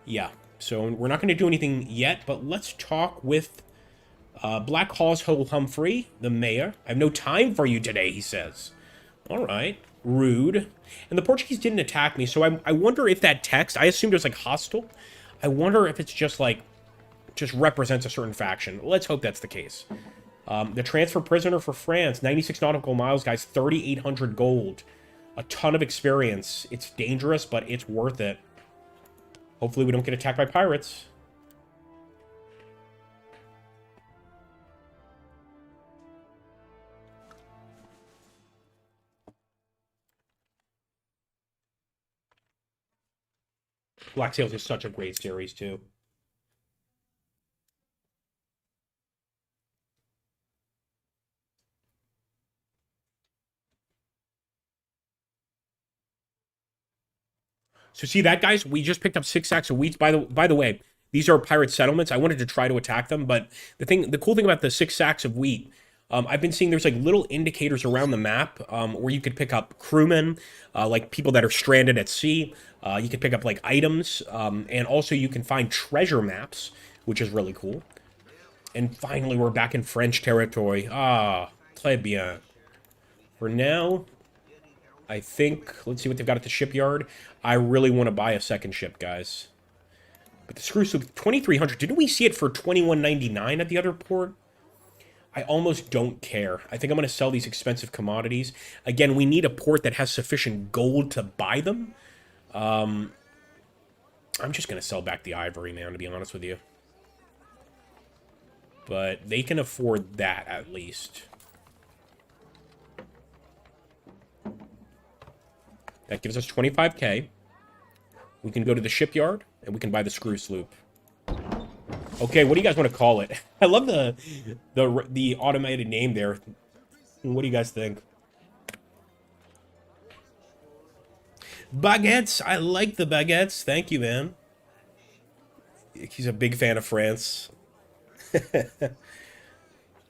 Yeah. So we're not going to do anything yet, but let's talk with Black Hawes Ho Humphrey, the mayor. I have no time for you today, he says. All right. Rude. And the Portuguese didn't attack me, so I wonder if that text, I assumed it was, like, hostile. I wonder if it's just, like, just represents a certain faction. Let's hope that's the case. The transfer prisoner for France, 96 nautical miles, guys, 3,800 gold. A ton of experience. It's dangerous, but it's worth it. Hopefully we don't get attacked by pirates. Black Sails is such a great series, too. So see that, guys? We just picked up 6 sacks of wheat. By the way, these are pirate settlements. I wanted to try to attack them, but the cool thing about the 6 sacks of wheat, I've been seeing there's like little indicators around the map where you could pick up crewmen, like people that are stranded at sea. You could pick up like items, and also you can find treasure maps, which is really cool. And finally, we're back in French territory. Ah, très bien. For now, I think, let's see what they've got at the shipyard. I really want to buy a second ship, guys. But the screw sloop, 2,300. Didn't we see it for 2,199 at the other port? I almost don't care. I think I'm going to sell these expensive commodities. Again, we need a port that has sufficient gold to buy them. I'm just going to sell back the ivory, man, to be honest with you. But they can afford that, at least. That gives us 25k. We can go to the shipyard, and we can buy the screw sloop. Okay, what do you guys want to call it? I love the automated name there. What do you guys think? Baguettes. I like the baguettes. Thank you, man. He's a big fan of France.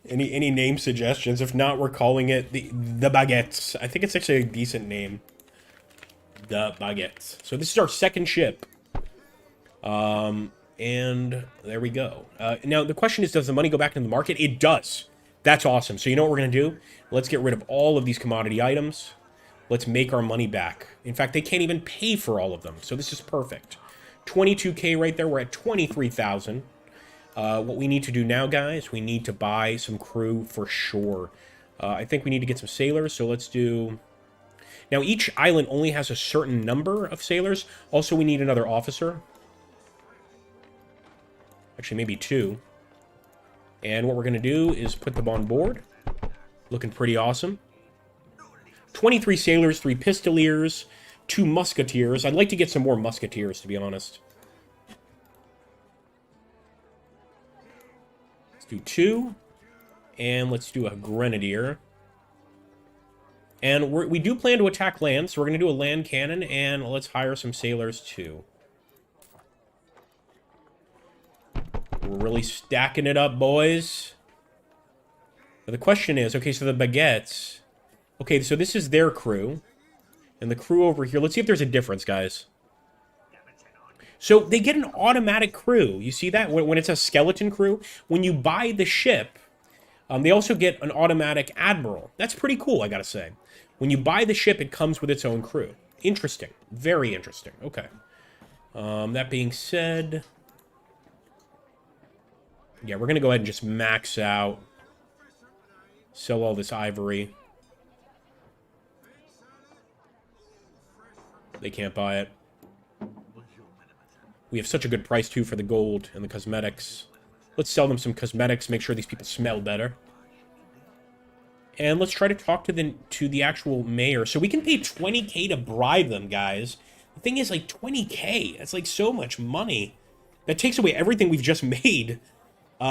Any name suggestions? If not, we're calling it the Baguettes. I think it's actually a decent name. The Baguettes. So this is our second ship. And there we go. Now, the question is, does the money go back into the market? It does. That's awesome. So you know what we're going to do? Let's get rid of all of these commodity items. Let's make our money back. In fact, they can't even pay for all of them. So this is perfect. 22k right there. We're at 23,000. What we need to do now, guys, we need to buy some crew for sure. I think we need to get some sailors. So let's do... Now, each island only has a certain number of sailors. Also, we need another officer. Actually, maybe 2. And what we're going to do is put them on board. Looking pretty awesome. 23 sailors, 3 pistoliers, 2 musketeers. I'd like to get some more musketeers, to be honest. Let's do 2. And let's do a grenadier. And we do plan to attack land, so we're going to do a land cannon, and let's hire some sailors, too. We're really stacking it up, boys. But the question is, okay, so the baguettes... Okay, so this is their crew. And the crew over here... Let's see if there's a difference, guys. So they get an automatic crew. You see that? When it's a skeleton crew, when you buy the ship, they also get an automatic admiral. That's pretty cool, I gotta say. When you buy the ship, it comes with its own crew. Interesting. Very interesting. Okay. That being said... Yeah, we're going to go ahead and just max out. Sell all this ivory. They can't buy it. We have such a good price, too, for the gold and the cosmetics. Let's sell them some cosmetics, make sure these people smell better. And let's try to talk to the actual mayor. So we can pay 20k to bribe them, guys. The thing is, like, 20k. That's, like, so much money. That takes away everything we've just made.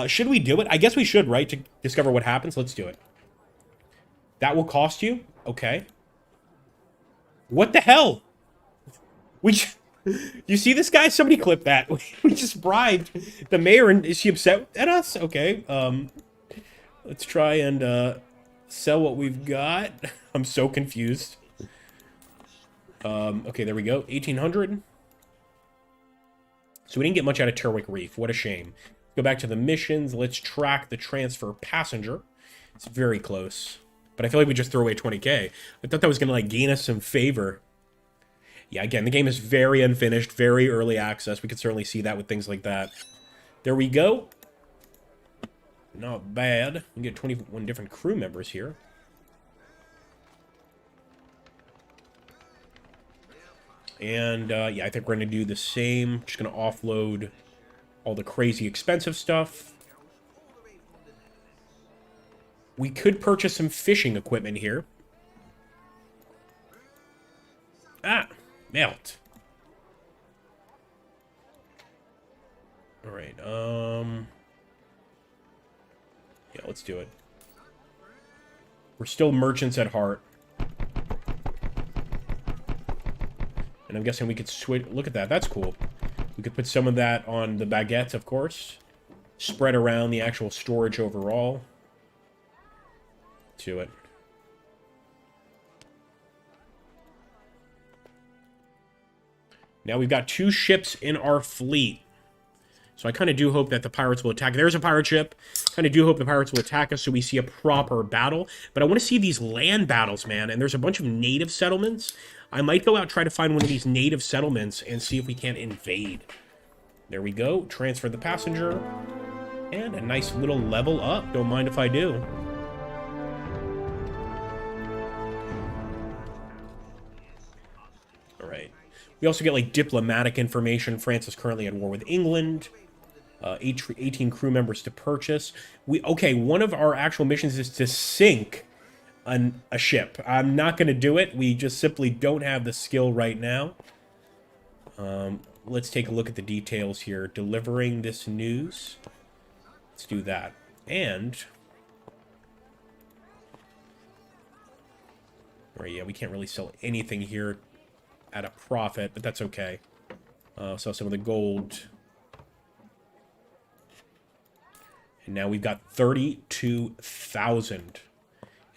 Should we do it? I guess we should, right? To discover what happens. Let's do it. That will cost you? Okay. What the hell? You see this, guy? Somebody clip that. We just bribed the mayor, and is she upset at us? Okay. Let's try and sell what we've got. I'm so confused. Okay, there we go. 1,800. So we didn't get much out of Terwick Reef. What a shame. Go back to the missions. Let's track the transfer passenger. It's very close. But I feel like we just threw away 20k. I thought that was going to, like, gain us some favor. Yeah, again, the game is very unfinished, very early access. We can certainly see that with things like that. There we go. Not bad. We get 21 different crew members here. And, yeah, I think we're going to do the same. Just going to offload all the crazy expensive stuff. We could purchase some fishing equipment here. Ah, melt. Alright, yeah, let's do it. We're still merchants at heart. And I'm guessing we could switch... Look at that, that's cool. We could put some of that on the baguettes, of course. Spread around the actual storage overall. To it. Now we've got 2 ships in our fleet. So I kind of do hope that the pirates will attack. There's a pirate ship. Kind of do hope the pirates will attack us so we see a proper battle. But I want to see these land battles, man. And there's a bunch of native settlements. I might go out, try to find one of these native settlements and see if we can't invade. There we go. Transfer the passenger. And a nice little level up. Don't mind if I do. Alright. We also get, like, diplomatic information. France is currently at war with England. 18 crew members to purchase. Okay, one of our actual missions is to sink a ship. I'm not going to do it. We just simply don't have the skill right now. Let's take a look at the details here. Delivering this news. Let's do that. And... Alright, yeah, we can't really sell anything here at a profit, but that's okay. Sell some of the gold. And now we've got 32,000.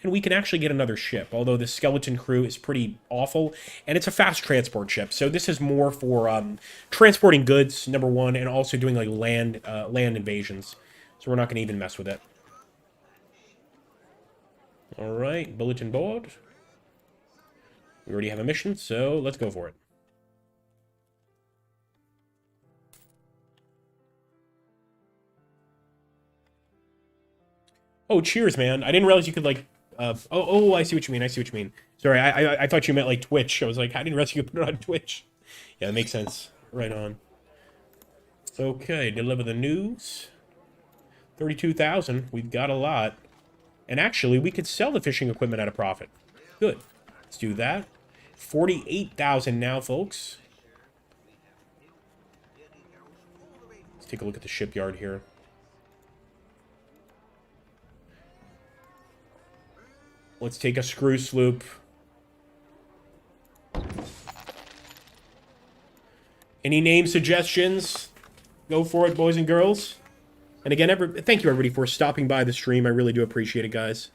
And we can actually get another ship, although the skeleton crew is pretty awful. And it's a fast transport ship, so this is more for transporting goods, number one, and also doing like land invasions. So we're not going to even mess with it. All right, bulletin board. We already have a mission, so let's go for it. Oh, cheers, man. I didn't realize you could, like... oh, I see what you mean. I see what you mean. Sorry, I thought you meant, like, Twitch. I was like, I didn't realize you could put it on Twitch. Yeah, that makes sense. Right on. Okay, deliver the news. 32,000. We've got a lot. And actually, we could sell the fishing equipment at a profit. Good. Let's do that. 48,000 now, folks. Let's take a look at the shipyard here. Let's take a screw sloop. Any name suggestions? Go for it, boys and girls. And again, thank you everybody for stopping by the stream. I really do appreciate it, guys.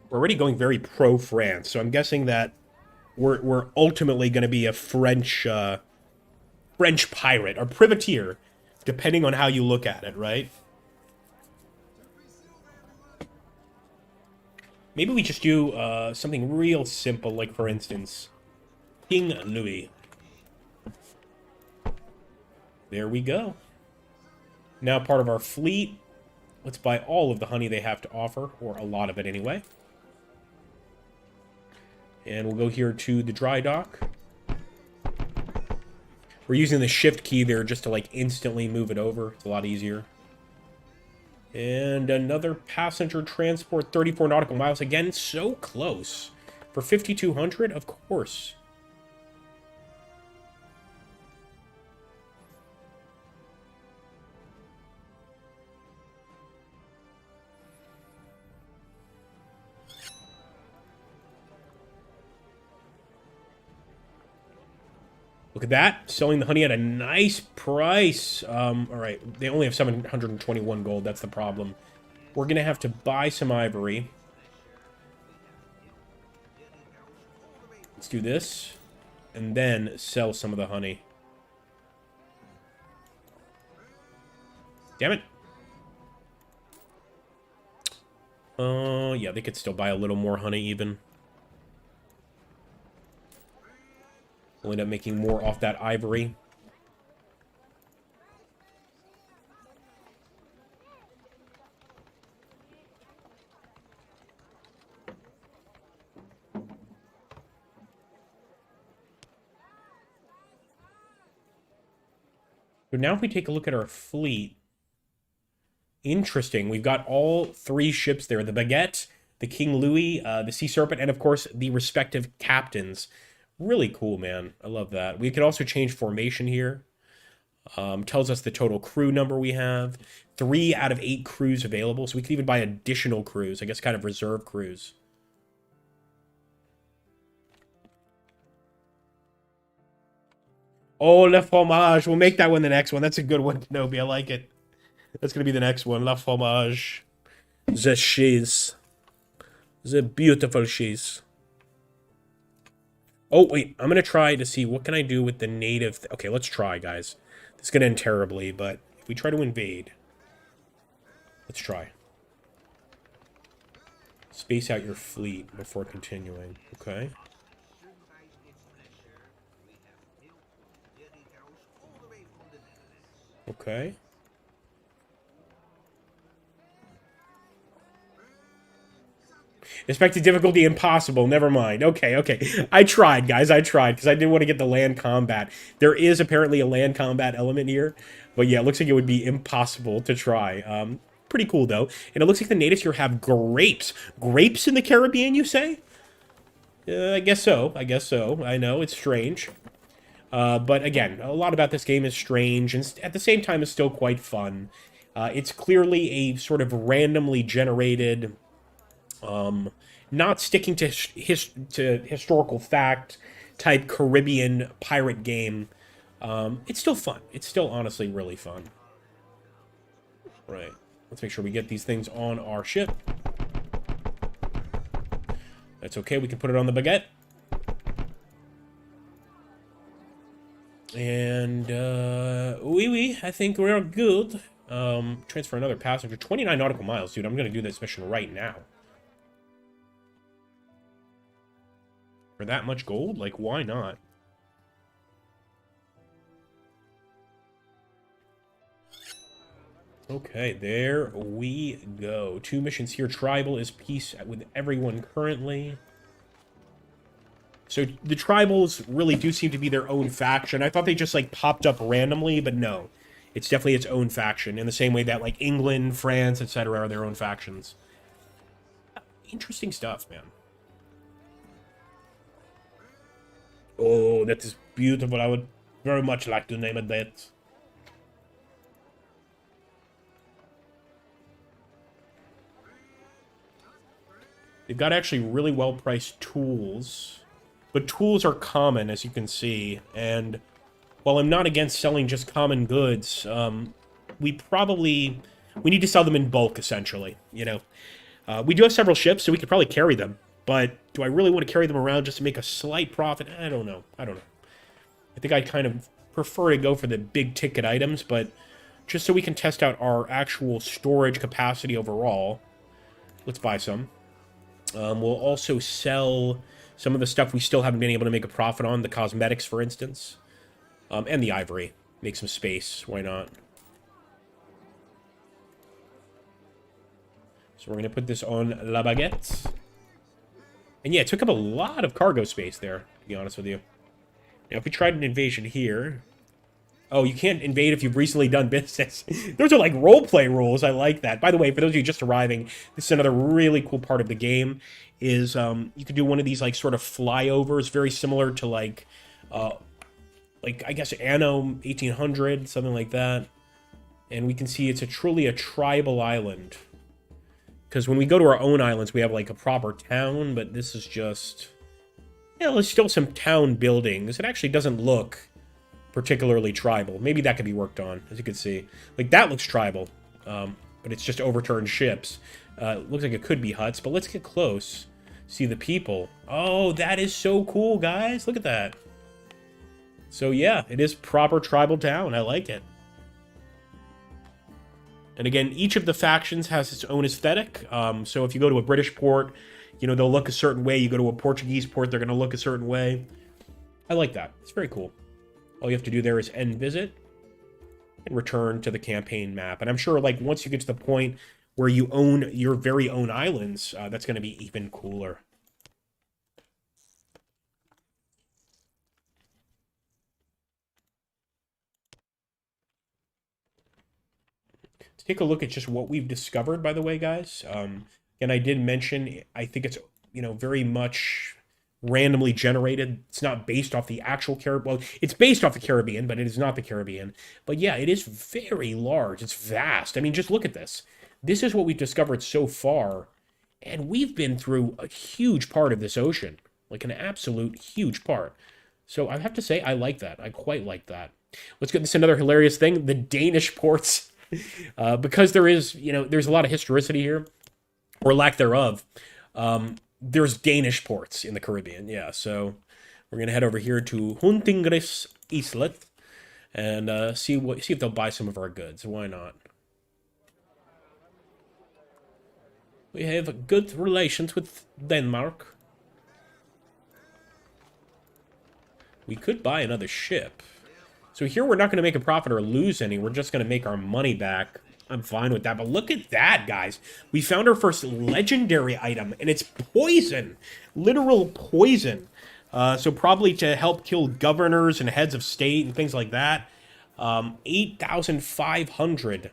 We're already going very pro-France, so I'm guessing that we're ultimately going to be a French pirate, or privateer, depending on how you look at it, right? Maybe we just do something real simple, like, for instance, King Louis. There we go. Now part of our fleet. Let's buy all of the honey they have to offer, or a lot of it anyway. And we'll go here to the dry dock. We're using the shift key there just to, like, instantly move it over. It's a lot easier. And another passenger transport, 34 nautical miles. Again, so close. For 5,200, of course. Look at that. Selling the honey at a nice price. All right. They only have 721 gold. That's the problem. We're going to have to buy some ivory. Let's do this. And then sell some of the honey. Damn it. Yeah, they could still buy a little more honey even. We'll end up making more off that ivory. So now if we take a look at our fleet, interesting. We've got all 3 ships there. The Baguette, the King Louis, the Sea Serpent, and of course the respective captains. Really cool, man. I love that. We could also change formation here. Tells us the total crew number we have. 3 out of 8 crews available, so we could even buy additional crews. I guess kind of reserve crews. Oh, Le Fromage. We'll make that one the next one. That's a good one, Kenobi. I like it. That's going to be the next one. La Fromage. The cheese. The beautiful cheese. Oh, wait. I'm going to try to see what can I do with the native... Okay, let's try, guys. This is going to end terribly, but if we try to invade... Let's try. Space out your fleet before continuing. Okay. Okay. Expected difficulty impossible. Never mind. Okay, okay. I tried, guys. I tried because I didn't want to get the land combat. There is apparently a land combat element here. But yeah, it looks like it would be impossible to try. Pretty cool, though. And it looks like the natives here have grapes. Grapes in the Caribbean, you say? I guess so. I guess so. I know, it's strange. But again, a lot about this game is strange, and at the same time, it's still quite fun. It's clearly a sort of randomly generated, not sticking to historical fact type Caribbean pirate game. It's still fun. It's still honestly really fun. Right. Let's make sure we get these things on our ship. That's okay. We can put it on the Baguette. And, oui, I think we're good. Transfer another passenger. 29 nautical miles, dude. I'm gonna do this mission right now. For that much gold? Like, why not? Okay, there we go. 2 missions here. Tribal is peace with everyone currently. So the tribals really do seem to be their own faction. I thought they just, like, popped up randomly, but no. It's definitely its own faction, in the same way that, like, England, France, etc. are their own factions. Interesting stuff, man. Oh, that is beautiful. I would very much like to name it that. They've got actually really well-priced tools. But tools are common, as you can see, and while I'm not against selling just common goods, we need to sell them in bulk, essentially, you know. We do have several ships, so we could probably carry them, but do I really want to carry them around just to make a slight profit? I don't know. I think I kind of prefer to go for the big-ticket items, but just so we can test out our actual storage capacity overall, let's buy some. We'll also sell some of the stuff we still haven't been able to make a profit on, the cosmetics, for instance, and the ivory. Make some space. Why not? So we're going to put this on La Baguette. And yeah, it took up a lot of cargo space there, to be honest with you. Now, if we tried an invasion here... Oh, you can't invade if you've recently done business. Those are like roleplay rules. I like that. By the way, for those of you just arriving, this is another really cool part of the game. Is you could do one of these like sort of flyovers, very similar to like I guess Anno 1800, something like that. And we can see it's truly a tribal island. Because when we go to our own islands, we have like a proper town, but this is just... Yeah, there's still some town buildings. It actually doesn't look particularly tribal. Maybe that could be worked on, as you can see. Like, that looks tribal, but it's just overturned ships. Looks like it could be huts, but let's get close. See the people. Oh, that is so cool, guys. Look at that. So yeah, it is proper tribal town. I like it. And again, each of the factions has its own aesthetic. So if you go to a British port, you know, they'll look a certain way. You go to a Portuguese port, they're going to look a certain way. I like that. It's very cool. All you have to do there is end visit and return to the campaign map. And I'm sure, like, once you get to the point where you own your very own islands, that's going to be even cooler. Let's take a look at just what we've discovered, by the way, guys. And I did mention, I think it's, you know, very much randomly generated. It's not based off the actual Caribbean. Well, it's based off the Caribbean, but it is not the Caribbean. But yeah, it is very large. It's vast. I mean, just look at this. This is what we've discovered so far. And we've been through a huge part of this ocean. Like an absolute huge part. So I have to say, I like that. I quite like that. Let's get this another hilarious thing. The Danish ports. Because there is, you know, there's a lot of historicity here. Or lack thereof. There's Danish ports in the Caribbean, yeah. So we're gonna head over here to Huntingris Islet and see if they'll buy some of our goods. Why not? We have good relations with Denmark. We could buy another ship. So here we're not going to make a profit or lose any. We're just going to make our money back. I'm fine with that. But look at that, guys. We found our first legendary item, and it's poison. Literal poison. So probably to help kill governors and heads of state and things like that. 8,500.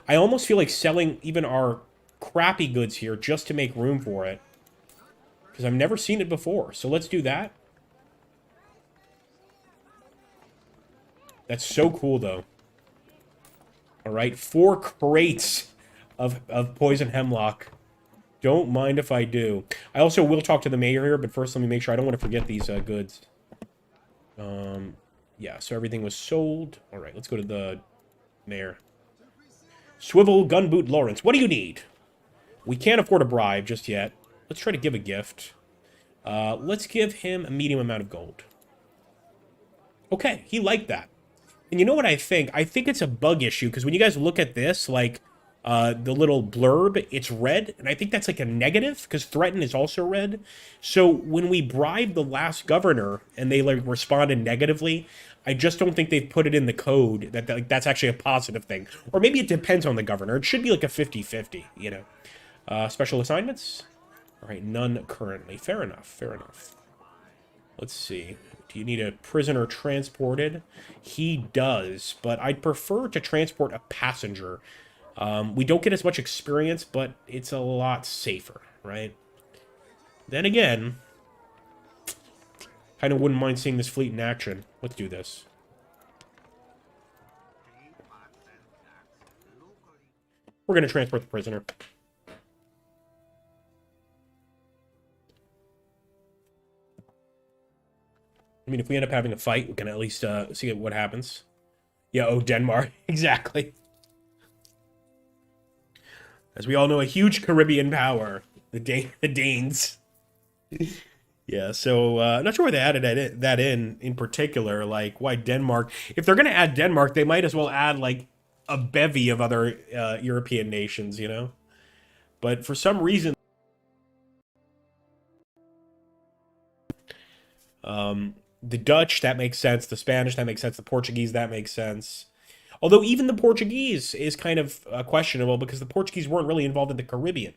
I almost feel like selling even our crappy goods here just to make room for it. Because I've never seen it before. So let's do that. That's so cool, though. All right, 4 crates of poison hemlock. Don't mind if I do. I also will talk to the mayor here, but first let me make sure I don't want to forget these goods. Yeah, so everything was sold. All right, let's go to the mayor. Swivel Gunboot Lawrence, what do you need? We can't afford a bribe just yet. Let's try to give a gift. Let's give him a medium amount of gold. Okay, he liked that. And you know what I think? I think it's a bug issue, because when you guys look at this, like, the little blurb, it's red, and I think that's like a negative, because threaten is also red. So when we bribed the last governor, and they like responded negatively, I just don't think they've put it in the code that like, that's actually a positive thing. Or maybe it depends on the governor. It should be like a 50-50, you know. Special assignments? All right, none currently. Fair enough, fair enough. Let's see. Do you need a prisoner transported? He does, but I'd prefer to transport a passenger. We don't get as much experience, but it's a lot safer, right? Then again, kind of wouldn't mind seeing this fleet in action. Let's do this. We're going to transport the prisoner. I mean, if we end up having a fight, we can at least see what happens. Yeah, oh, Denmark. Exactly. As we all know, a huge Caribbean power. The Danes. Yeah, so I'm not sure why they added that in particular. Like, why Denmark? If they're going to add Denmark, they might as well add, like, a bevy of other European nations, you know? But for some reason... the Dutch, that makes sense. The Spanish, that makes sense. The Portuguese, that makes sense. Although even the Portuguese is kind of questionable, because the Portuguese weren't really involved in the Caribbean.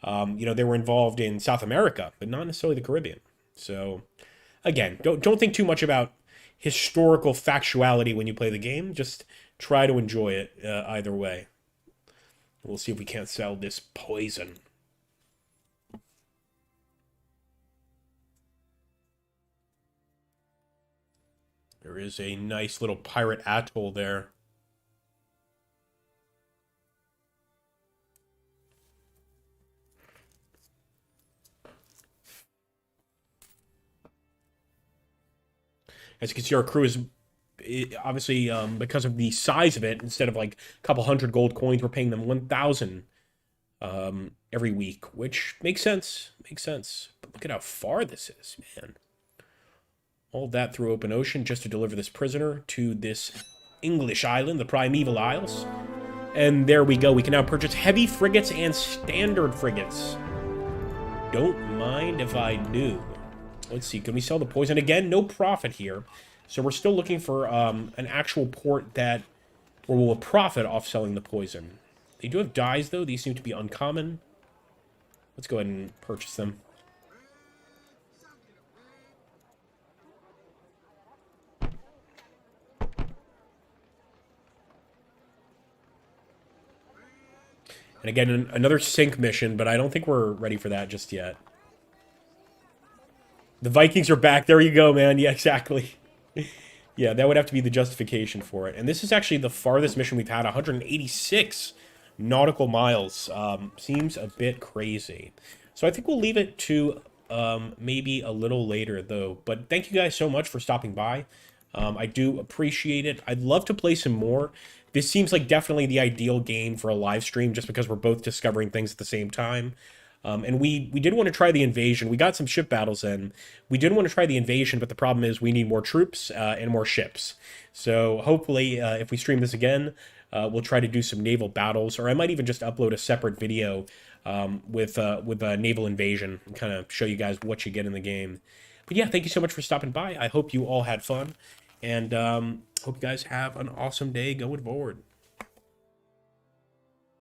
You know, they were involved in South America, but not necessarily the Caribbean. So, again, don't think too much about historical factuality when you play the game. Just try to enjoy it either way. We'll see if we can't sell this poison. There is a nice little pirate atoll there. As you can see, our crew is obviously, because of the size of it, instead of like a couple hundred gold coins, we're paying them 1,000 every week, which makes sense. Makes sense. But look at how far this is, man. All that through open ocean just to deliver this prisoner to this English island, the Primeval Isles. And there we go. We can now purchase heavy frigates and standard frigates. Don't mind if I do. Let's see. Can we sell the poison? Again, no profit here. So we're still looking for an actual port that where we'll profit off selling the poison. They do have dyes, though. These seem to be uncommon. Let's go ahead and purchase them. And again, another sync mission, but I don't think we're ready for that just yet. The Vikings are back. There you go, man. Yeah, exactly. Yeah, that would have to be the justification for it. And this is actually the farthest mission we've had, 186 nautical miles. Seems a bit crazy. So I think we'll leave it to maybe a little later, though. But thank you guys so much for stopping by. I do appreciate it. I'd love to play some more. This seems like definitely the ideal game for a live stream, just because we're both discovering things at the same time. And we did want to try the invasion. We got some ship battles in. We did want to try the invasion, but the problem is we need more troops and more ships. So hopefully, if we stream this again, we'll try to do some naval battles, or I might even just upload a separate video with a naval invasion and kind of show you guys what you get in the game. But yeah, thank you so much for stopping by. I hope you all had fun, and hope you guys have an awesome day going forward.